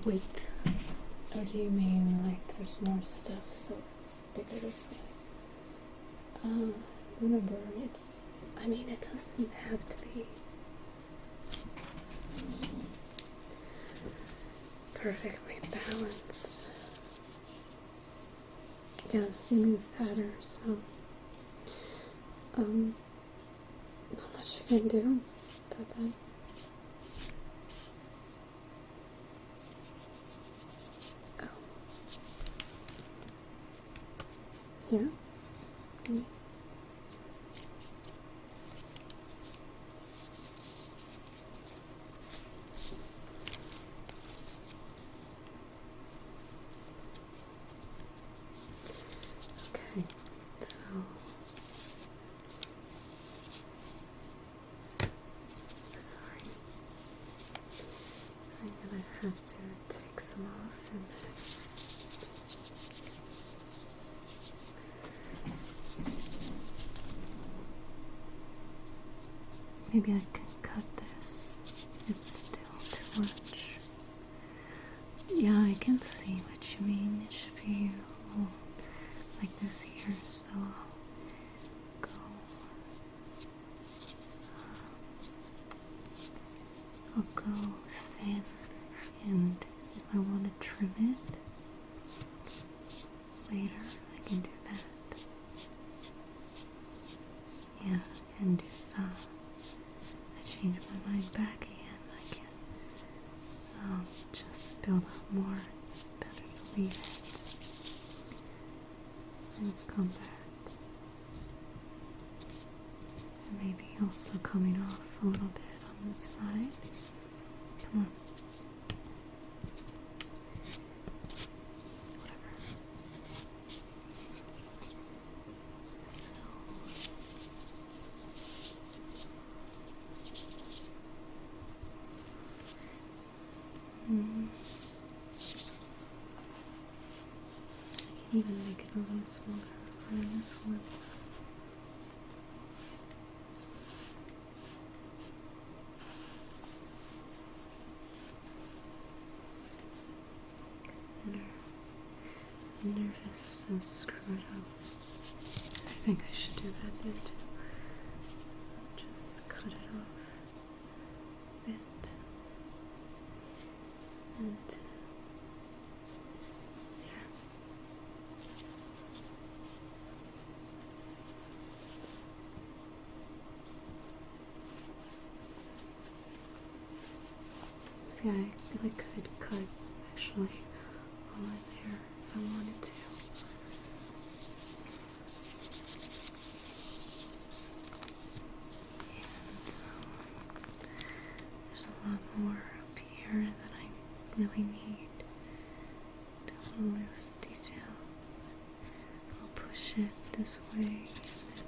width? Or do you mean like there's more stuff so it's bigger this way? Remember, it doesn't have to be perfectly balanced. Yeah, you mean fatter, so not much I can do about that. Oh. Here? Okay, so sorry. I'm gonna have to take some off and maybe I can cut this. It's still too much. Yeah, I can see what you mean. It should be like this here, so I'll go thin, and if I want to trim it later, I can do that. Yeah, and if I change my mind back again, I can just build up more. It's better to leave it and come back. And maybe also coming off a little bit on this side. Come on. Whatever. even make it a little smaller on this one. And I'm nervous to screw it up. I think I should do that then too. So just cut it off a bit. And see, I could cut actually all in there if I wanted to. And there's a lot more up here that I really need. A loose detail. I'll push it this way and then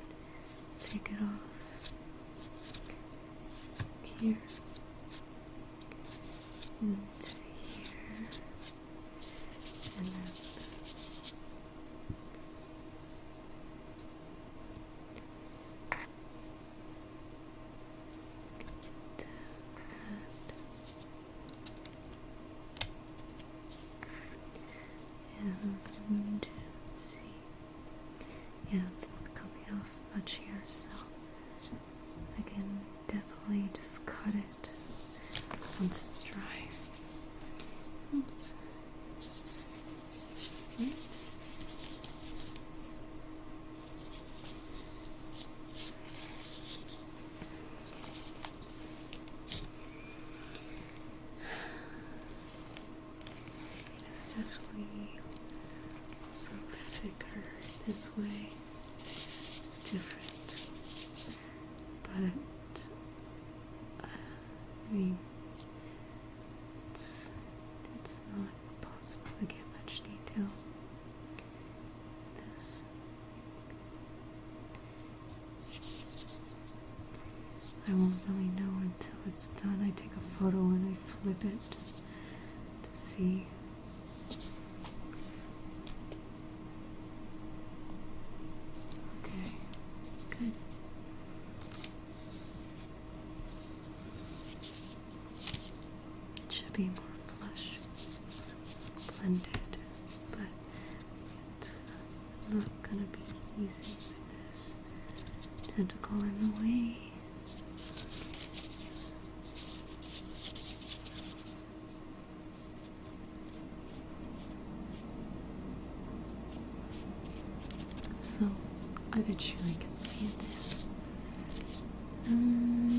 take it off here. And here, and then to add, and see, yeah, it's not coming off much here, so I can definitely just cut it once it's dry. Oops. Right. It's definitely also thicker this way. It's different, but I mean, it's not possible to get much detail. This. I won't really know until it's done. I take a photo and I flip it to see. Okay, good. It should be more flush, blended, but it's not gonna be easy with this tentacle in the way. So I bet you I can see this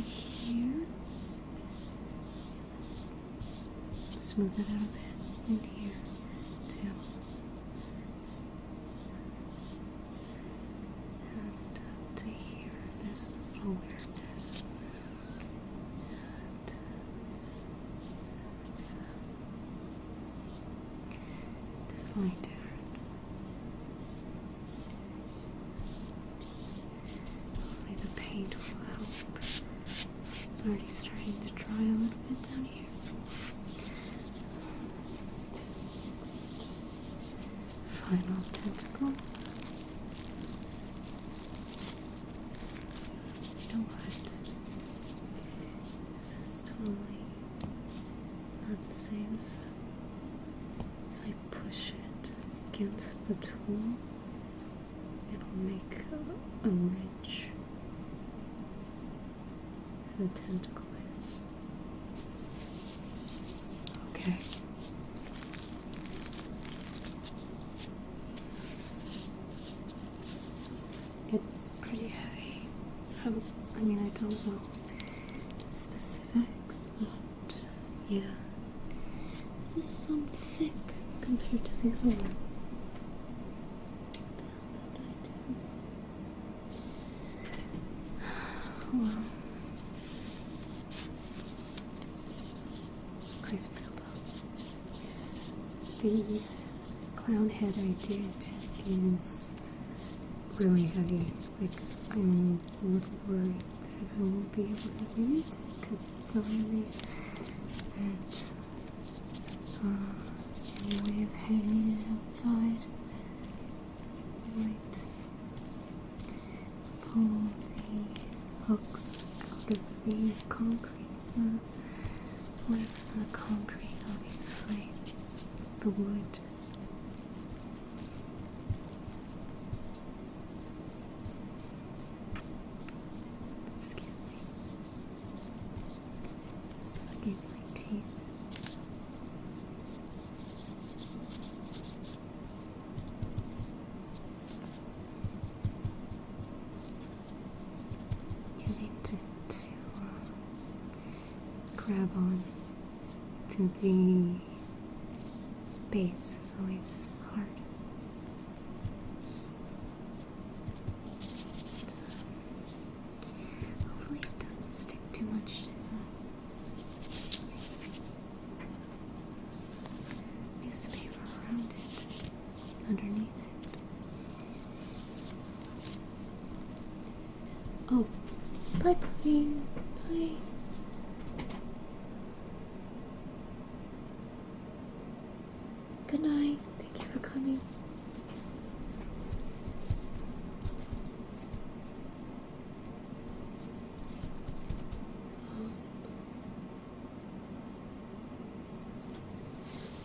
here. Smooth it out a bit in here too. And up to here, there's a little weirdness. And it's definitely different. Hopefully the paint will help. It's already starting to dry a little bit down here. Final tentacle. You know what? This is totally not the same, so if I push it against the tool, it'll make a ridge where the tentacle is. Okay. It's pretty heavy. I mean, I don't know the specifics, but yeah. This is so thick compared to the other one. What the hell did I do? Well, please build up. The clown head I did is really heavy. Like, I'm a little worried that I won't be able to use it because it's so heavy that any way of hanging it outside might pull the hooks out of the concrete, whatever the concrete, obviously, the wood. Excuse me. Sucking my teeth. Getting to grab on to the base is always hard. So, hopefully it doesn't stick too much to the newspaper around it, underneath it. Oh, bye, puppy. Bye. Good night. Thank you for coming.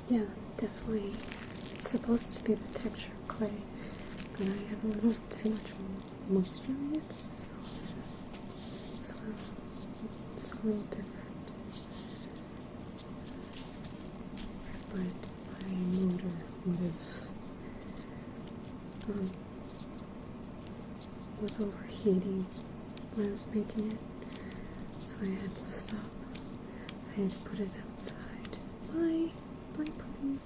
Yeah, definitely. It's supposed to be the texture of clay, but I have a little too much moisture in it, so it's a little different. But my motor would have was overheating when I was making it, so I had to stop. I had to put it outside. Bye, bye, puppy.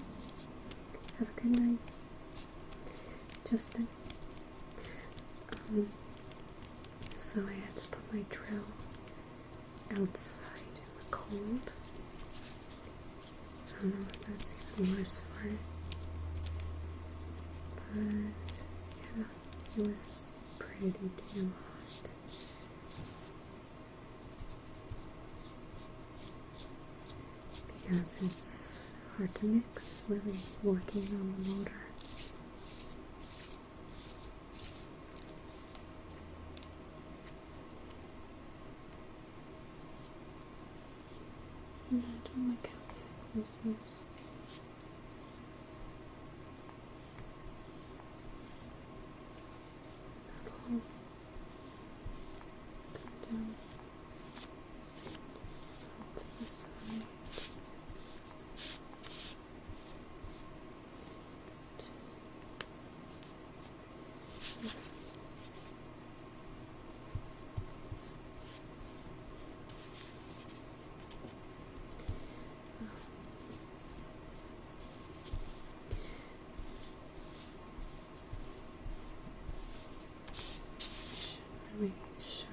Have a good night, Justin. So I had to put my drill outside in the cold. I don't know if that's even worse for it, but yeah, it was pretty damn hot. Because it's hard to mix, really, working on the motor. And I don't like how thick this is. At all. Come down. Flip to the side. Really show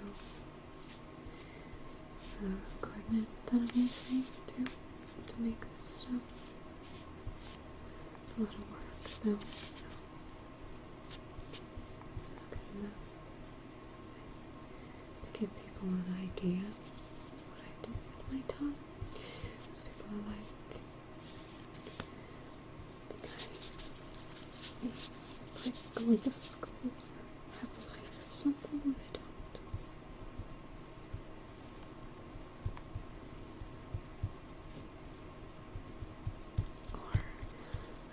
the equipment that I'm using to make this stuff. It's a lot of work though, so this is good enough to give people an idea of what I do with my time. Because people are like, I think I going to school or have a life or something when I don't. Or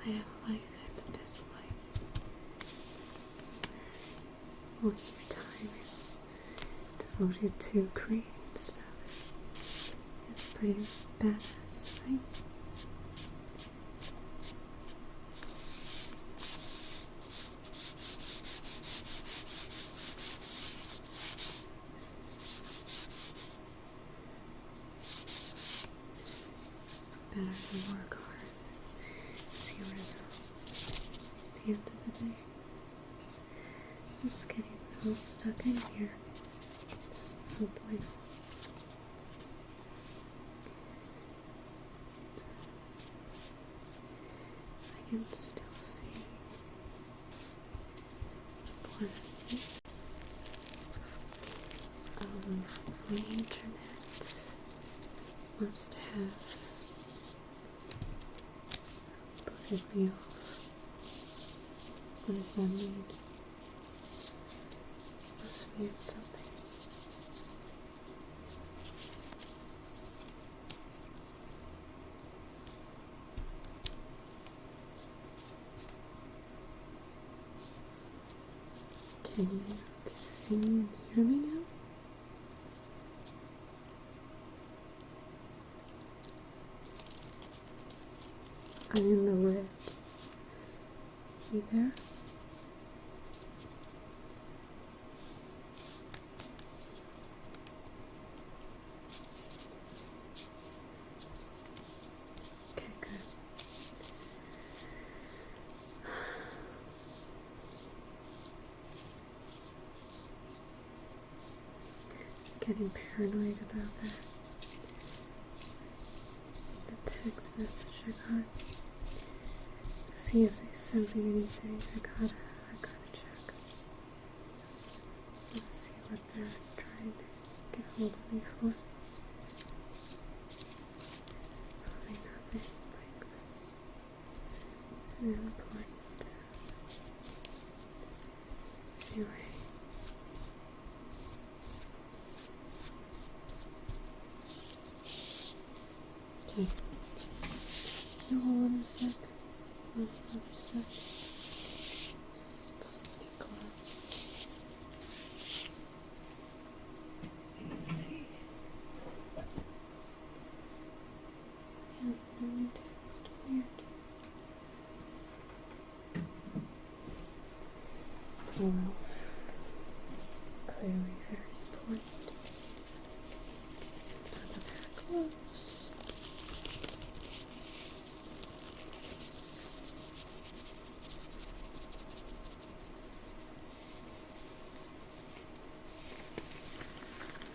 I have a life, I have the best life, where all your time is devoted to creating stuff. It's pretty badass, right? It's better to work hard, see results at the end of the day. It's getting all stuck in here. It's no point. I can still see part of it. The internet must have booted me off. What does that mean? must mean something. Can you see and hear me now? I'm in the red. You there? Okay, good. Getting paranoid about that. The text message I got. See if they sent me anything. I gotta check. Let's see what they're trying to get hold of me for. Probably nothing like important. Anyway. Okay. You hold on a sec. Another sec. Something close. Let's see. Yeah, no new text. Weird. Well, clearly very important. Another pair of gloves.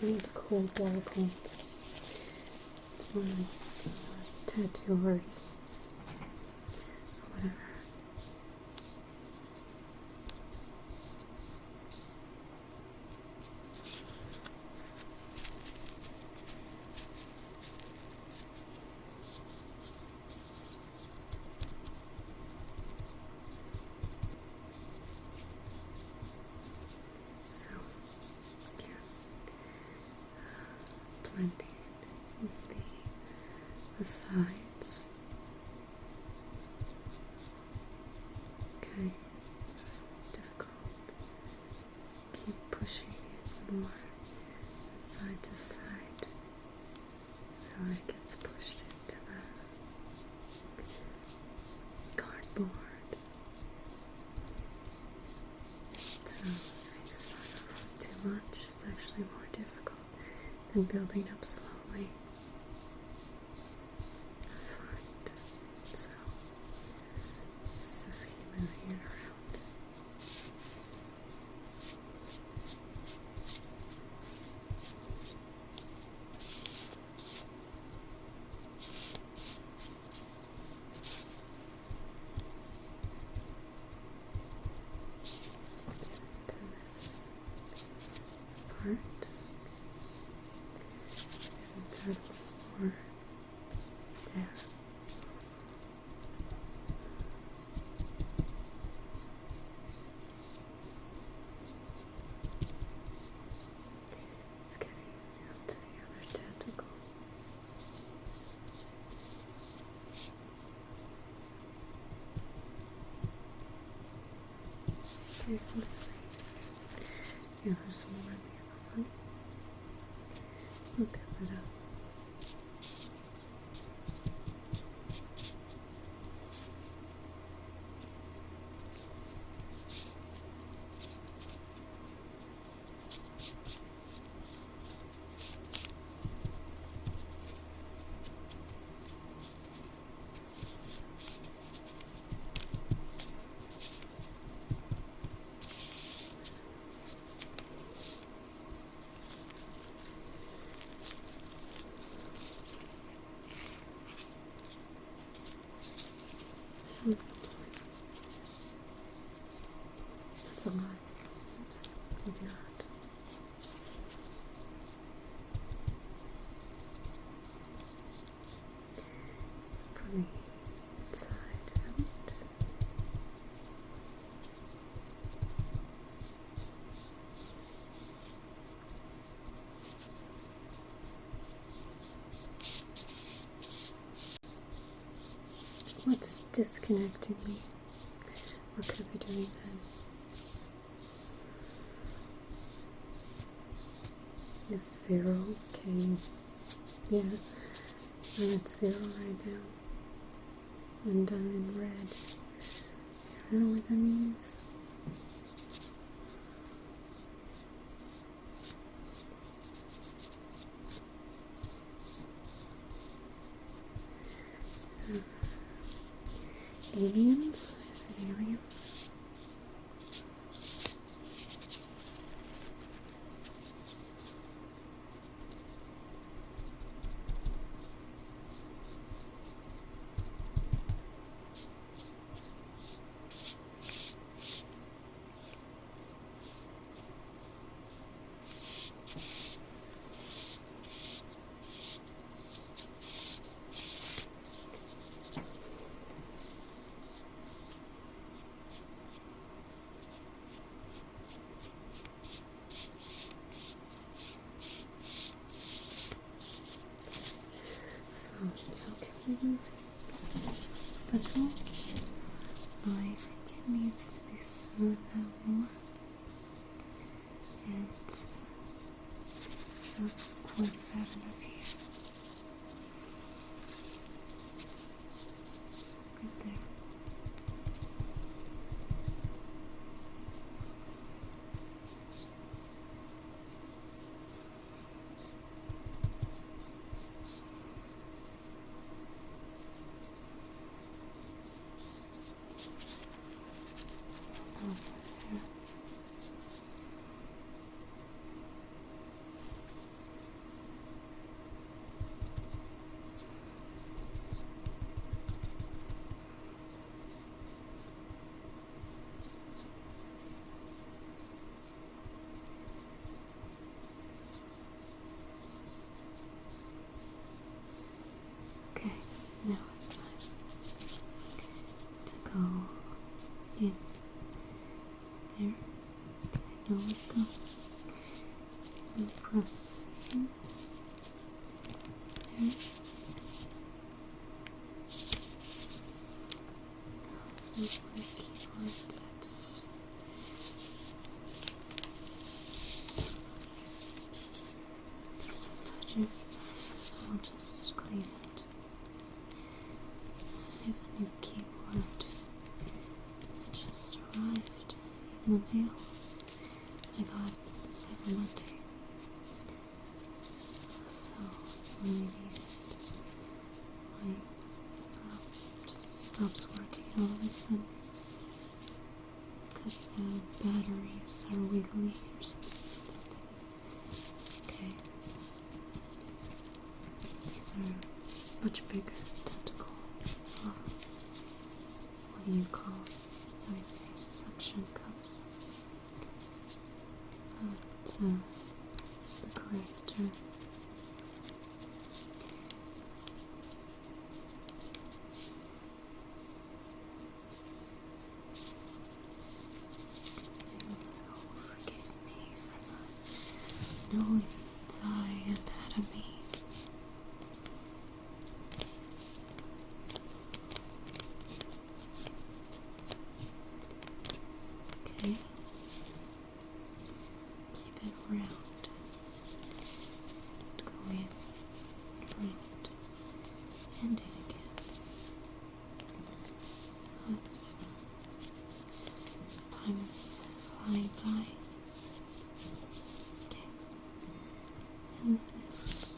I need the cold wall coins. One of the tattoo artists. Whatever. So, again, blending with the sides. Okay, it's difficult. Keep pushing it more side to side so it gets pushed into the cardboard. So if you start off with too much, it's actually more difficult than building up slowly. I find. So let's just keep moving it around. To this part. And a little more there. It's getting out to the other tentacle. Okay, let's see. Yeah, there's more in the other one. We'll build it up. That's a lot. Oops, maybe not. From the inside out. What's disconnecting me? What could I be doing then? Is 0 okay? Yeah, I'm at 0 right now. And I'm in red. I don't know what that means. Aliens? Is it aliens? So, how can we move the tool? I think it needs to be smoothed out more. And not quite bad enough here. Right there. Okay, now it's time to go in there. I know where to go. And press in there. With my keyboard, that's touch it. I'll just clean it. I have a new keyboard. It just arrived in the mail. I got the second Monday. So it's really needed. My just stops working all of a sudden because the batteries are wiggly or something. Okay. These are much bigger tentacle. What do you call it? I always say suction cups. But the correct term. Forgive me for not knowing thy anatomy. Okay. Keep it round. And go in, round, and in again. Let's time is flying by. Okay. And then this.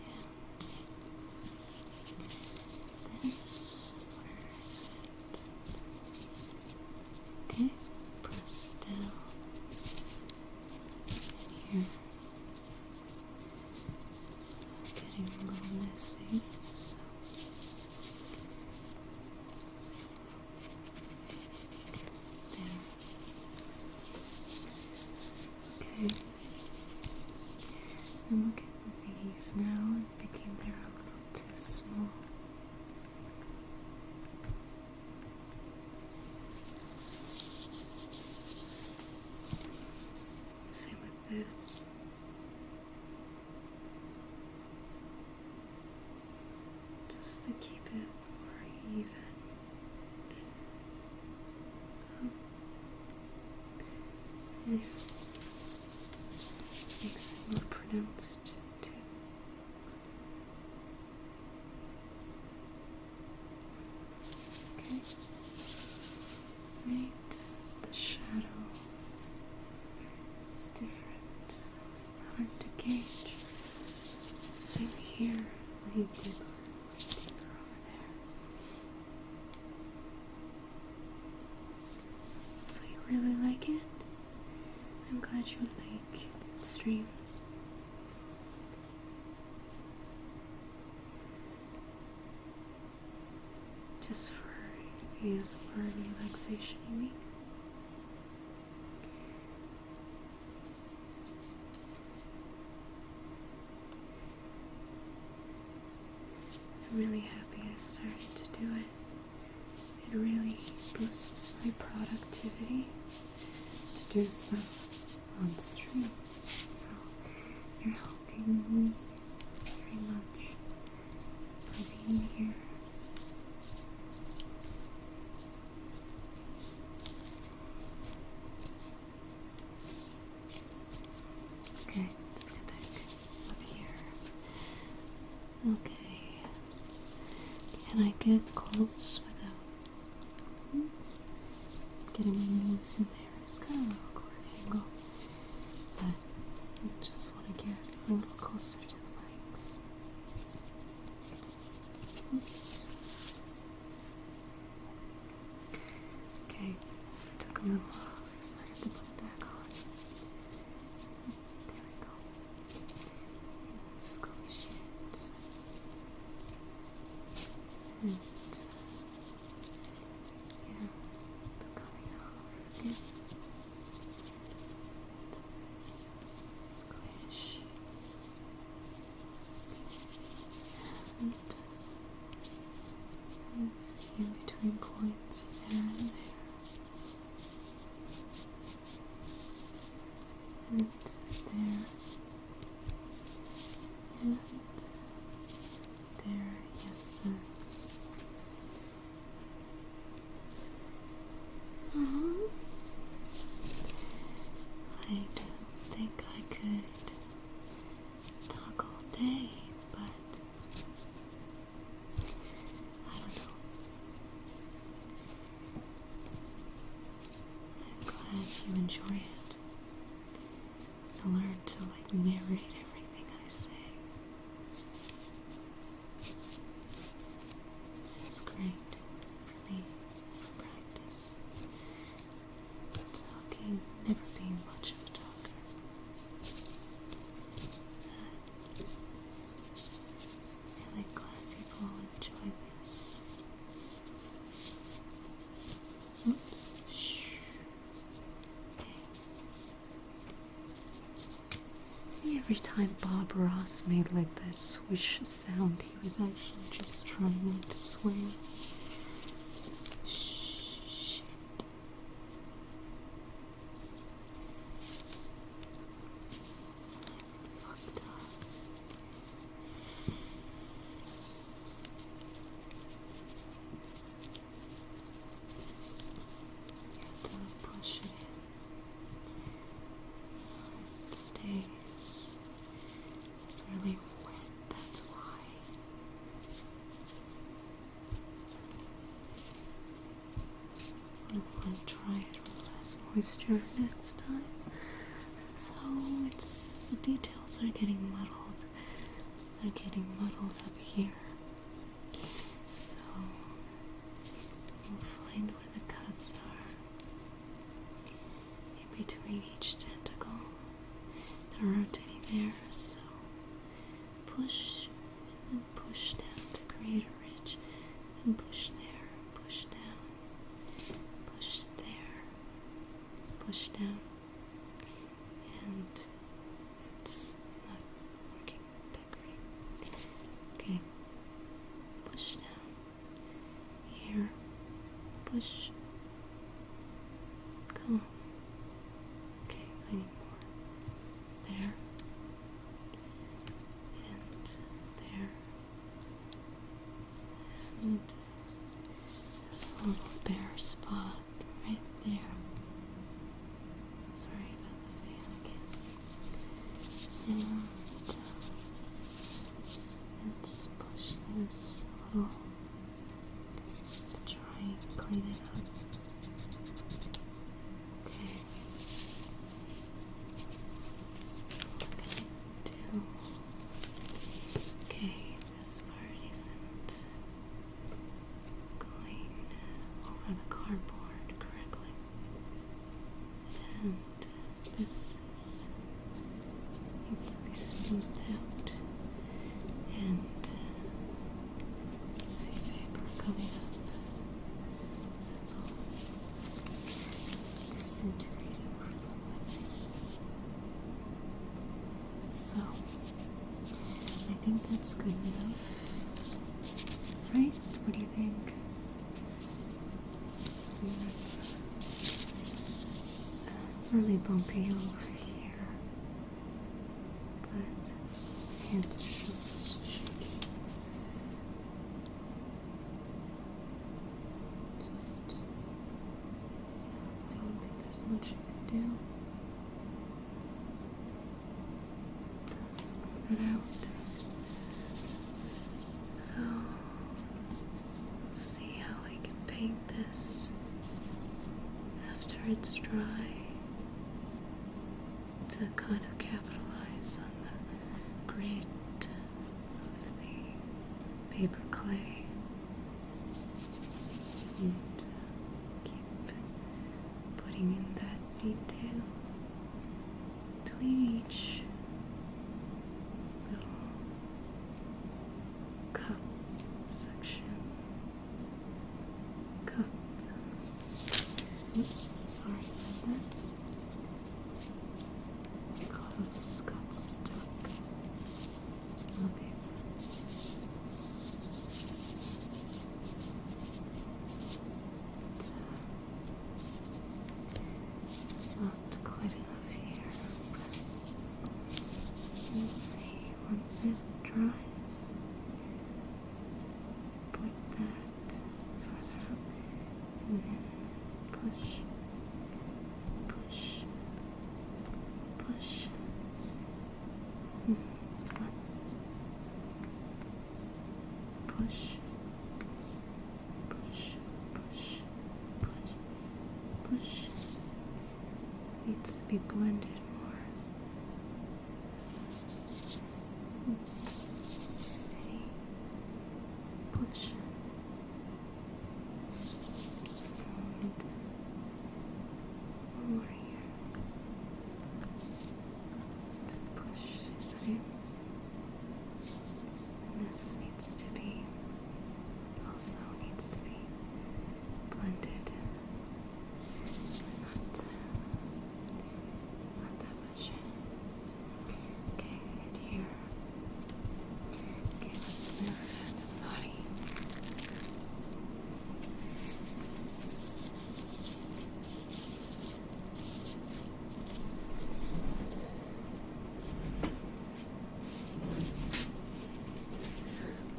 And this. Where is it? Okay. Press down. And here. It's getting a little messy, so there. Okay. I'm looking at these now and thinking they're a little too small. Same with this. Just to way deeper over there. So you really like it? I'm glad you like streams. Just for ASMR relaxation, you mean? I'm really happy I started to do it. It really boosts my productivity to do stuff on stream. So you're helping me very much by being here. Okay, let's get back up here. Okay. Can I get close without getting my nose in there? It's kind of an awkward angle, but I just want to get a little closer to the mics. Oops. Okay, took a little off, so I have to put it back on. There we go. Squish it. And yeah, they're coming off again. Squish. And it's the in between points there and there. And there. And there. Yes, the I don't think I could talk all day, but I don't know. I'm glad you enjoy it. To learn to narrate everything I say. This is great for me, for practice. Talking, never being much of a talker. Really glad people enjoy this. Oops. Okay. Every time Bob Ross made that swish sound, he was actually just trying not to swear. Shit. I fucked up. You have to push it in. It stays. It's really wet, that's why. So, I want to try it with less moisture next time. So the details are getting muddled. They're getting muddled up here. So we'll find where the cuts are. In between each tentacle. They're rotating there, so push and then push down to create a ridge. And push there, push down, push there, push down. And it's not working that great. Okay, push down. Here, push. Come on. Okay, I need more. There. And there. And this little bare spot right there. Sorry about the fan again. And let's push this a little to try and clean it up. Okay. What can I do? Okay, this part. good enough. Right? What do you think? It's really bumpy over here, but hands are so shaky. Just, I don't think there's much I can do to smooth it out. See how I can paint this after it's dry to kind of capitalize on the grit of the paper clay and keep putting in that detail between each little cup section. Cup. Oops, sorry about that. Gloves got stuck on the paper. Not quite enough here. Let's see, once it dries, put that further up and then push, push, push. Push, push, push, push, push. Needs to be blended more. Steady. Push. And more here. To push it in. And this needs to be, also needs to be blended. Not that much. Okay, and here. Okay, let's move to the body.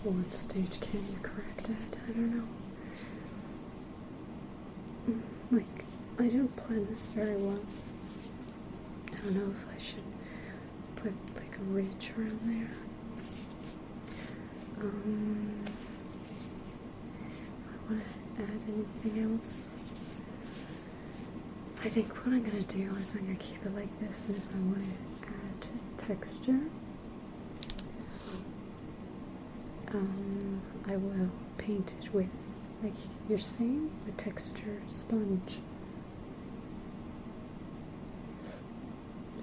What stage can you correct it? I don't know. Like, I didn't plan this very well. I don't know if I should put like a ridge around there. If I want to add anything else, I think what I'm gonna do is I'm gonna keep it like this, and if I want to add texture, I will paint it with, like you're saying, a texture sponge.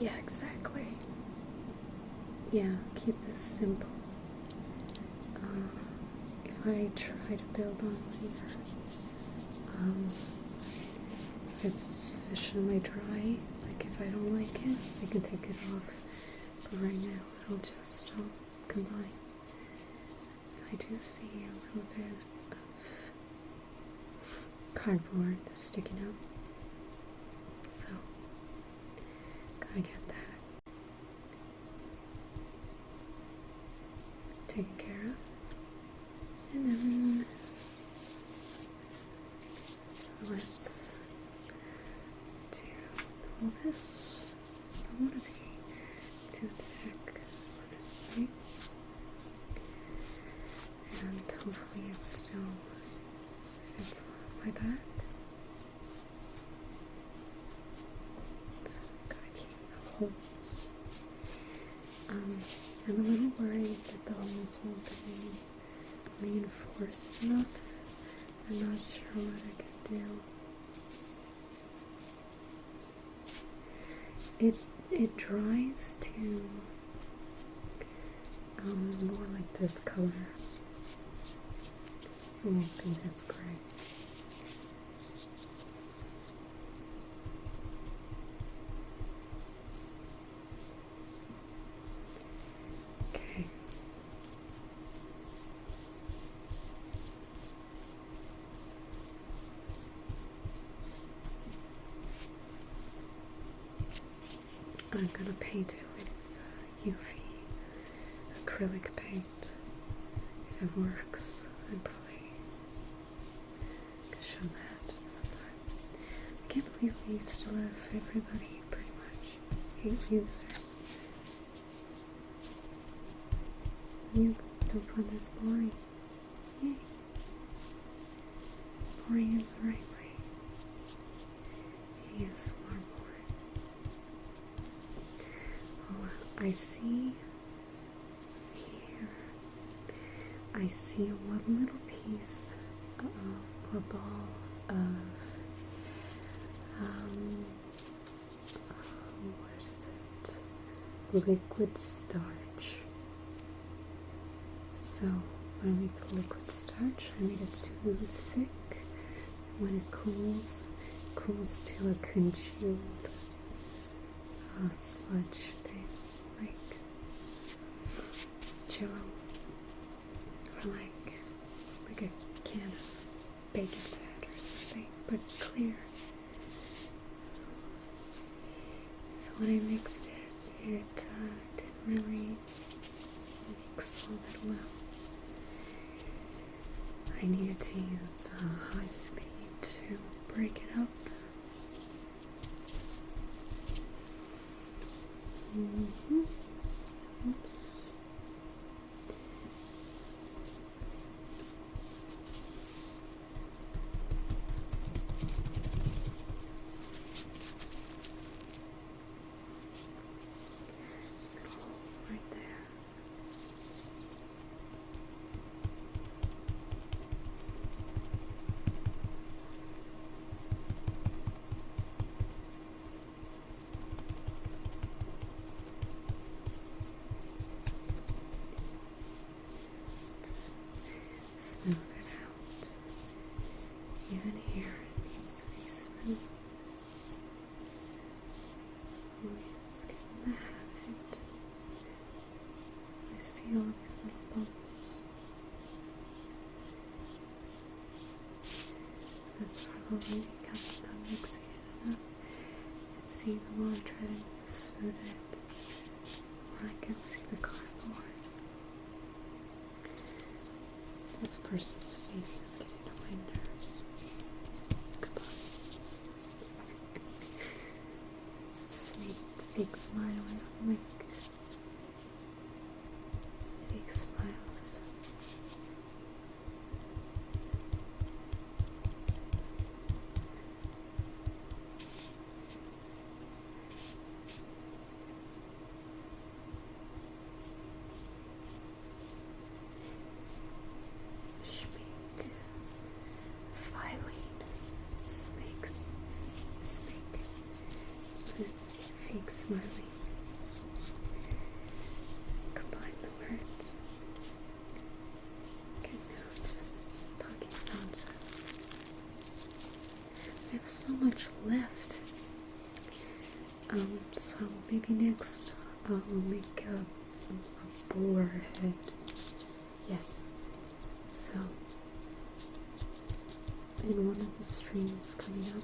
Yeah, exactly. Yeah, keep this simple. If I try to build on here, if it's sufficiently dry, like if I don't like it, I can take it off. But right now, it'll just combine. I do see a little bit of cardboard sticking out, so gotta get that taken care of. And then let's do all this. I don't want to be too thick, honestly. And hopefully it still fits on my back. So gotta keep the holes. I'm a little worried that the holes won't be reinforced enough. I'm not sure what I can do. It dries to more like this color. It won't be this gray. Okay. I'm gonna paint it with UV acrylic paint. If it works, I'm probably gonna show that sometime. I can't believe we still have everybody pretty much 8 users. You don't find this boring. Yay. Boring in the right way. Yes, more boring. Oh, I see here. I see one little piece or ball of what is it? Liquid starch. So when I make the liquid starch, I made it too thick. When it cools to a congealed sludge thing, like Jello, or like a can of bacon fat or something, but clear. So when I mixed it, it didn't really mix all that well. I needed to use high speed to break it up. Oops. Right there. Smooth it out. Even here it needs to be smooth. Oh yes, get in the habit. I see all these little bumps. That's probably because I'm not mixing it enough. See the more I try to smooth it, or I can see the cardboard. This person's face is getting on my nerves. Come on. This fake smile I don't like. Fake smiles. This fake smiling. Combine the words. Okay, now just talking nonsense. I have so much left. So maybe next I'll make a boar head. Yes. So in one of the streams coming up,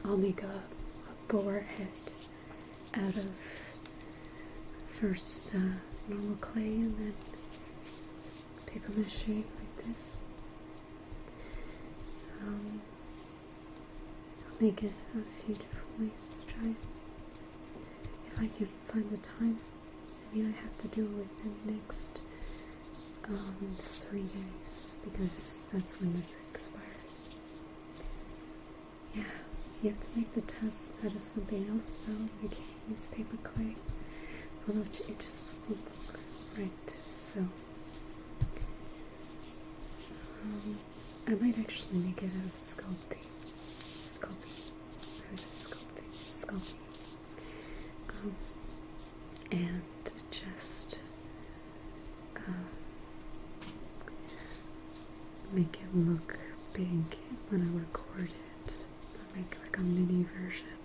I'll make a boar head out of first normal clay and then paper mache like this. I'll make it a few different ways to try it. If I can find the time. I mean, I have to do it within the next 3 days because that's when this expires. Yeah. You have to make the test out of something else though. You can't use paper clay. Although it just won't look right. So I might actually make it out of sculpting. Or is it sculpting? Sculpting. And just make it look big when I record it. Make like a mini version.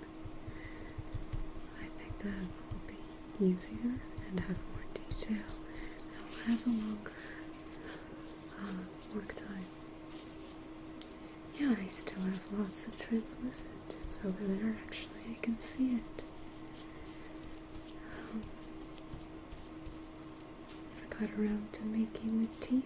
I think that will be easier and have more detail. I'll have a longer work time. Yeah, I still have lots of translucent. It's over there actually. I can see it. got around to making the teeth.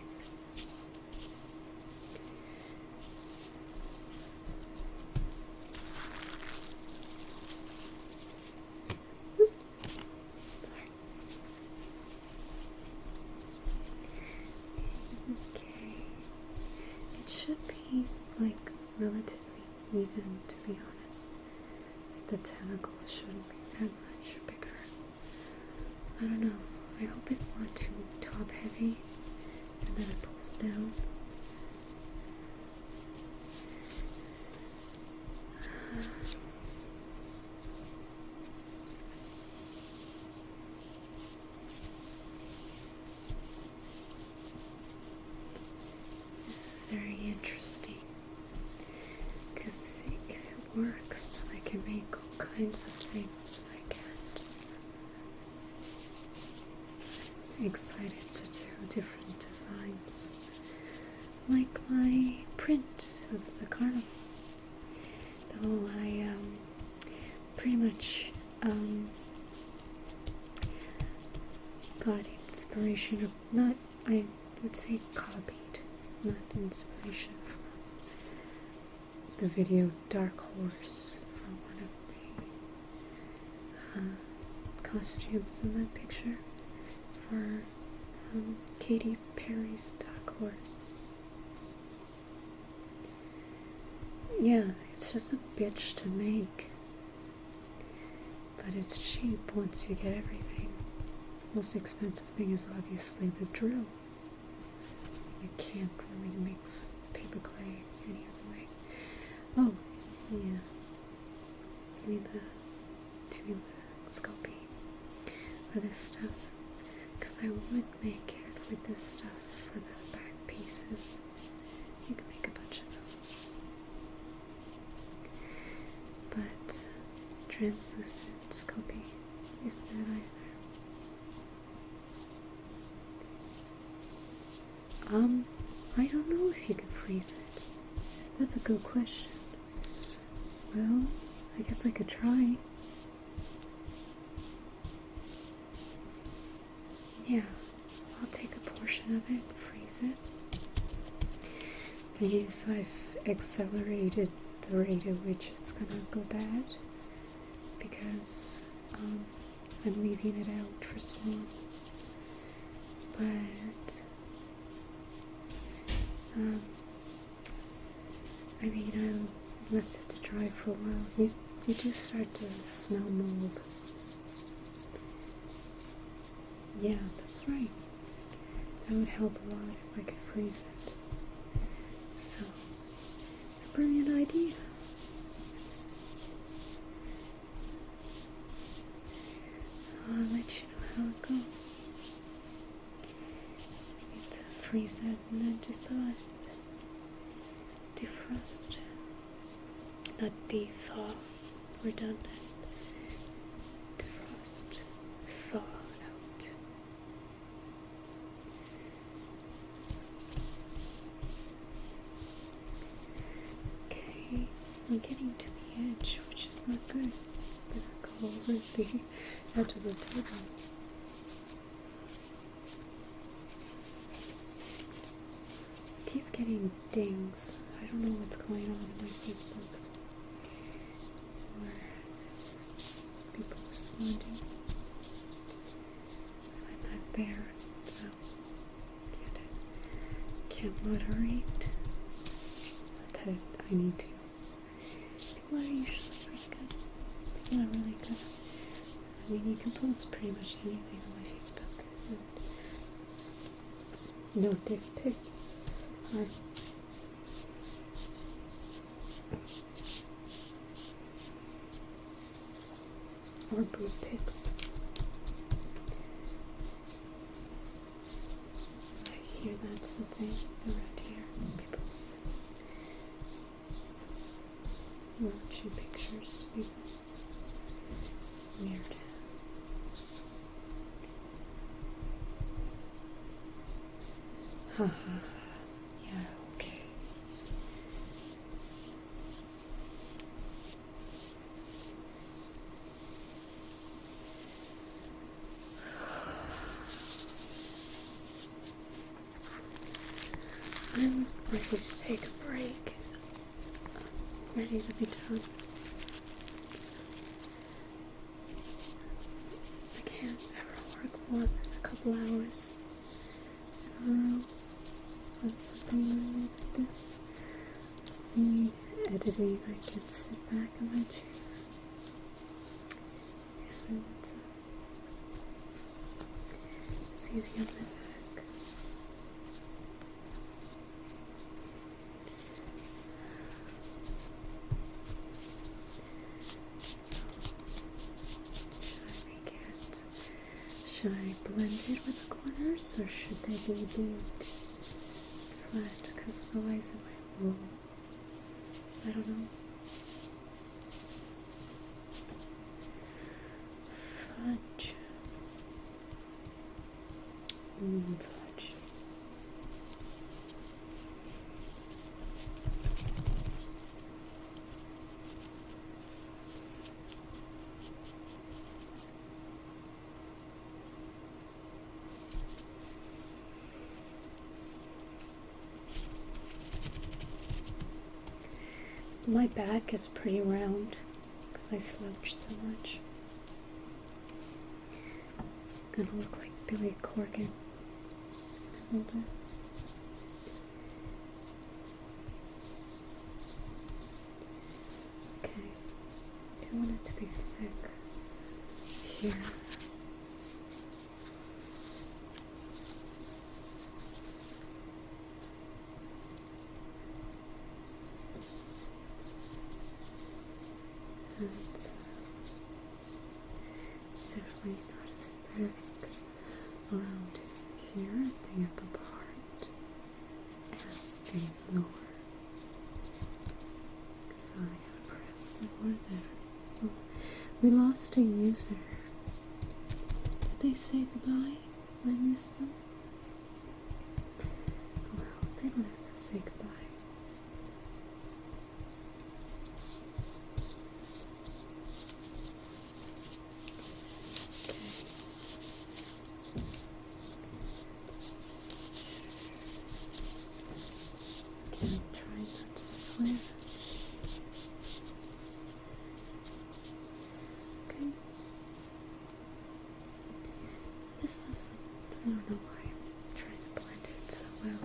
Sorry. Okay. It should be like relatively even, to be honest. The tentacle shouldn't be that much bigger. I don't know. I hope it's not too top heavy and then it pulls down. This is very interesting because if it works, then I can make all kinds of things like it. I'm excited to do different designs, like my print of the carnival. Though I pretty much got inspiration, I would say copied, not inspiration, from the video Dark Horse, from one of the costumes in that picture for Katy Perry's Dark Horse. Yeah, it's just a bitch to make, but it's cheap once you get everything. Most expensive thing is obviously the drill. You can't really mix paper clay any other way. Oh, yeah. Give me the Sculpey for this stuff, because I would make it with this stuff for the back pieces. You can make a bunch of those. But translucent Sculpey isn't bad either. I don't know if you can freeze it. That's a good question. Well, I guess I could try. Yeah, I'll take a portion of it, freeze it. These, I've accelerated the rate at which it's gonna go bad because I'm leaving it out for so long. But I mean, I left it to dry for a while. You do start to smell mold. Yeah, that's right. That would help a lot if I could freeze it. So, it's a brilliant idea. I'll let you know how it goes. I need to freeze it and then thaw it. Defrost. Not de-thaw. Redundant. Defrost. Thaw out. Okay, I'm getting to the edge, which is not good. I'm gonna go over the edge of the table. Keep getting dings. I don't know what's going on my Facebook. Or it's just people responding. I'm not there, so can't moderate. Not that I need to. People are usually pretty good. People are really good. I mean, you can post pretty much anything on my Facebook. No dick pics so far. Or boob pics. I hear that's the thing around here. People's watching pictures. Weird. Haha. Yeah, okay. I'm ready to take a break. I'm ready to be done. I can't ever work more than a couple hours in a row on something like this. Me editing, I can sit back in my chair and it's easy on my back. Should I blend it with the corners, or should they be big, flat? Because otherwise it might roll. I don't know. Fudge. Fudge. My back is pretty round because I slouch so much. I'm gonna look like Billy Corgan. Hold it. Okay. I do want it to be thick here. It's definitely not as thick around here at the upper part as the lower. So I gotta press some more there. Oh, we lost a user. Did they say goodbye? I missed them. Well, they don't have to say goodbye. This is, I don't know why I'm trying to blend it so well.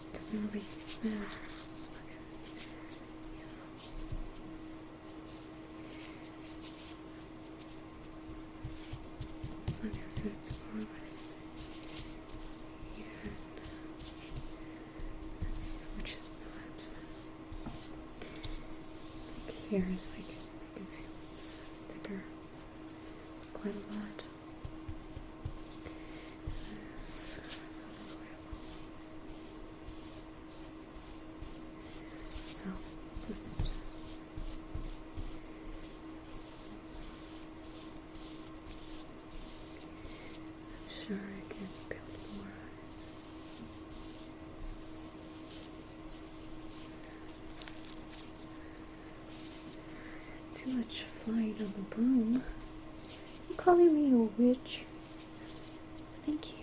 It doesn't really matter. As long as, as long as it's more or less even. Which is not. Like here is like, I can feel it's thicker quite a lot. So, just I'm sure I can build more on it. Too much flying on the broom. You calling me a witch? Thank you.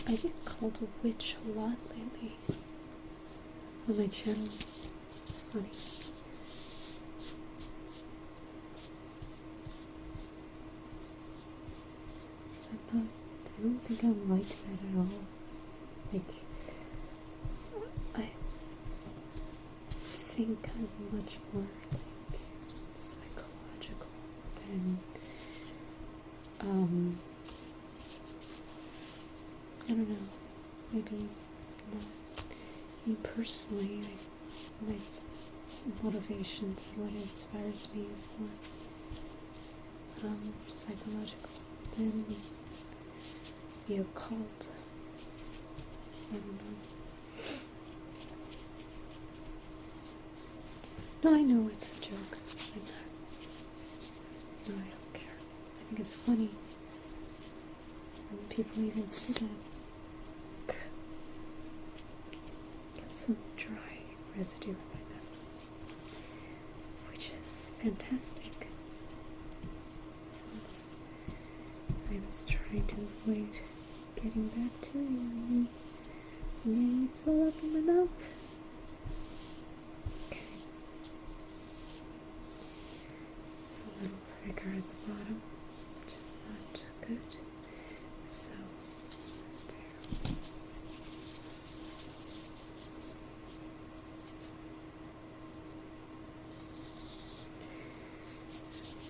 I get called a witch a lot lately on my channel. It's funny. I don't think I'm like that at all. Like, I think I'm much more like psychological than I don't know, maybe not me personally. My motivations and what inspires me is more psychological than the occult. I don't know. No, I know it's a joke. No, I don't care. I think it's funny when people even say that. some dry residue in them, which is fantastic. I was trying to avoid getting bacteria, and it's all up in my mouth. Okay. It's a little thicker at the bottom, which is not good. So, there.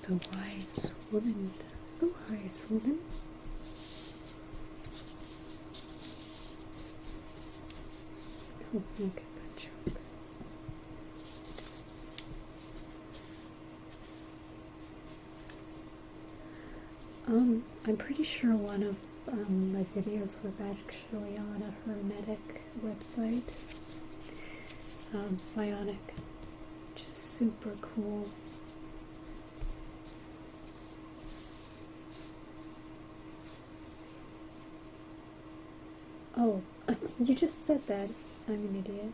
The wise woman. The wise woman. Oh, look at that joke. I'm pretty sure one of my videos was actually on a hermetic website, psionic, which is super cool. Oh, you just said that. I'm an idiot.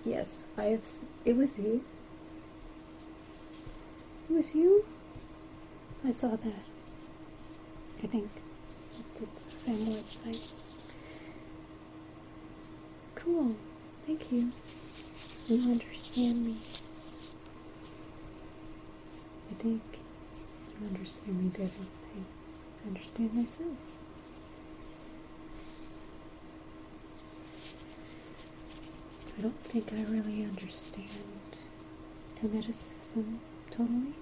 Yes, it was you. It was you? I saw that. I think it's the same website. Cool. Thank you. You understand me. I think you understand me better than I understand myself. I don't think I really understand hermeticism totally.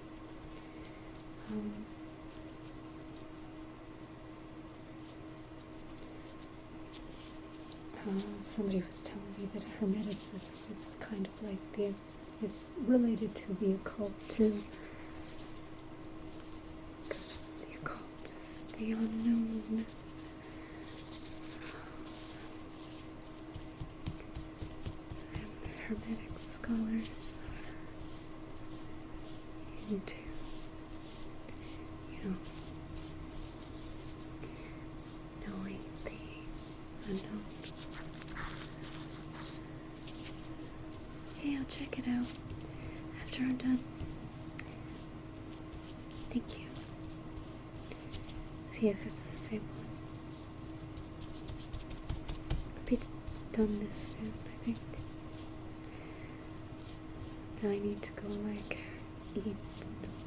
Somebody was telling me that hermeticism is kind of like is related to the occult too. Because the occult is the unknown. Hermetic scholars are into, knowing the unknown. Okay, I'll check it out after I'm done. Thank you. See if it's the same one. I'll be done this soon, I think. Now I need to go eat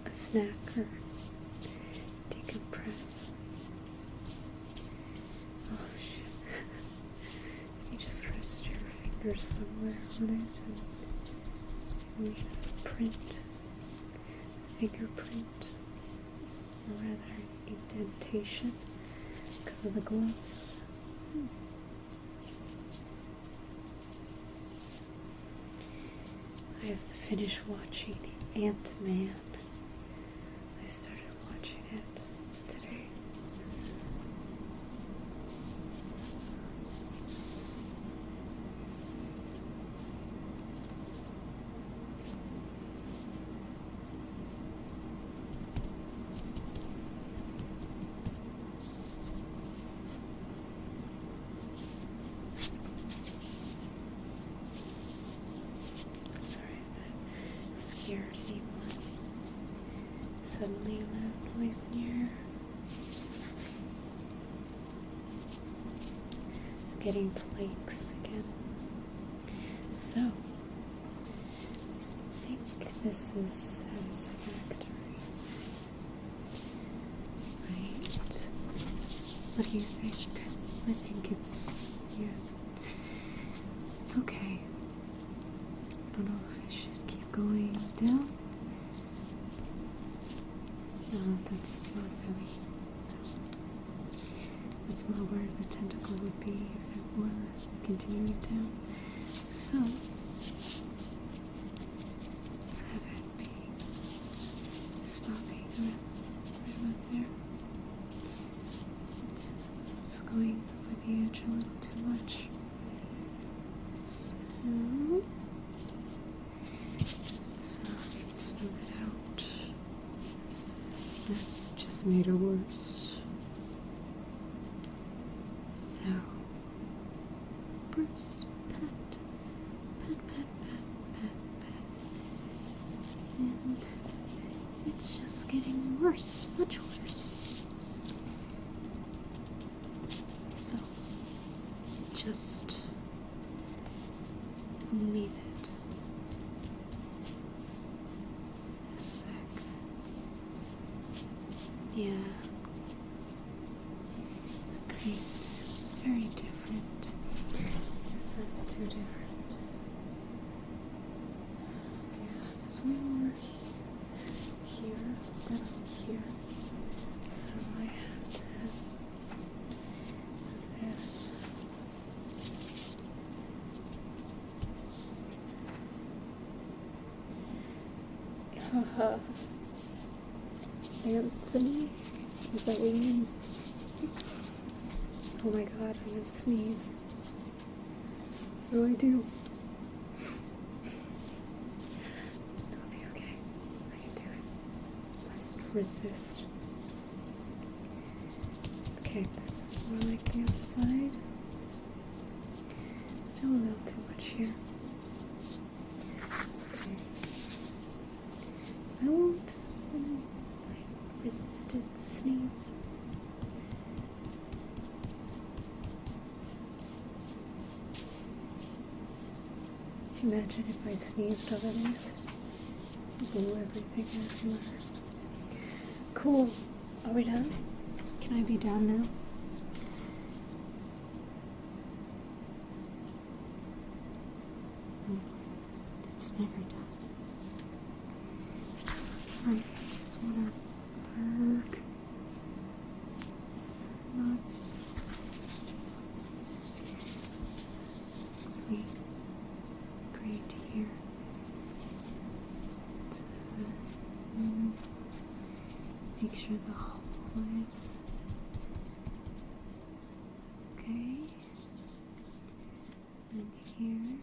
a snack or decompress. Oh shit. You just rest your fingers somewhere on it and leave a fingerprint, or rather indentation because of the gloves. I have to finish watching Ant-Man. I started watching it today. Scared anyone. Suddenly a loud noise in your ear. I'm getting flakes again. So, I think this is satisfactory. Right? What do you think? I think it's, yeah. It's okay. I don't know if I should keep going down. No, that's not really. That's not where the tentacle would be if it were continuing down. So, let's have it be stopping right about there. It's going over the edge a little too much. So, let's smooth it out. That just made it worse. So, press. worse, much worse. So, just leave it a sec. Yeah. Great. It's very different. Is that too different? Yeah, there's way more here than here. So I have to have this. Haha. Anthony? Is that what you mean? Oh my god, I'm gonna sneeze. What do I do? It'll be okay. I can do it. Must resist. Okay, this is more like the other side. Still a little too much here. It's okay. I won't. I resisted the sneeze. Imagine if I sneezed over this. Blew everything everywhere. Cool. Are we done? Can I be done now? It's never done. It's like I just wanna work. It's not really great here. It's, make sure the hole is okay. And here.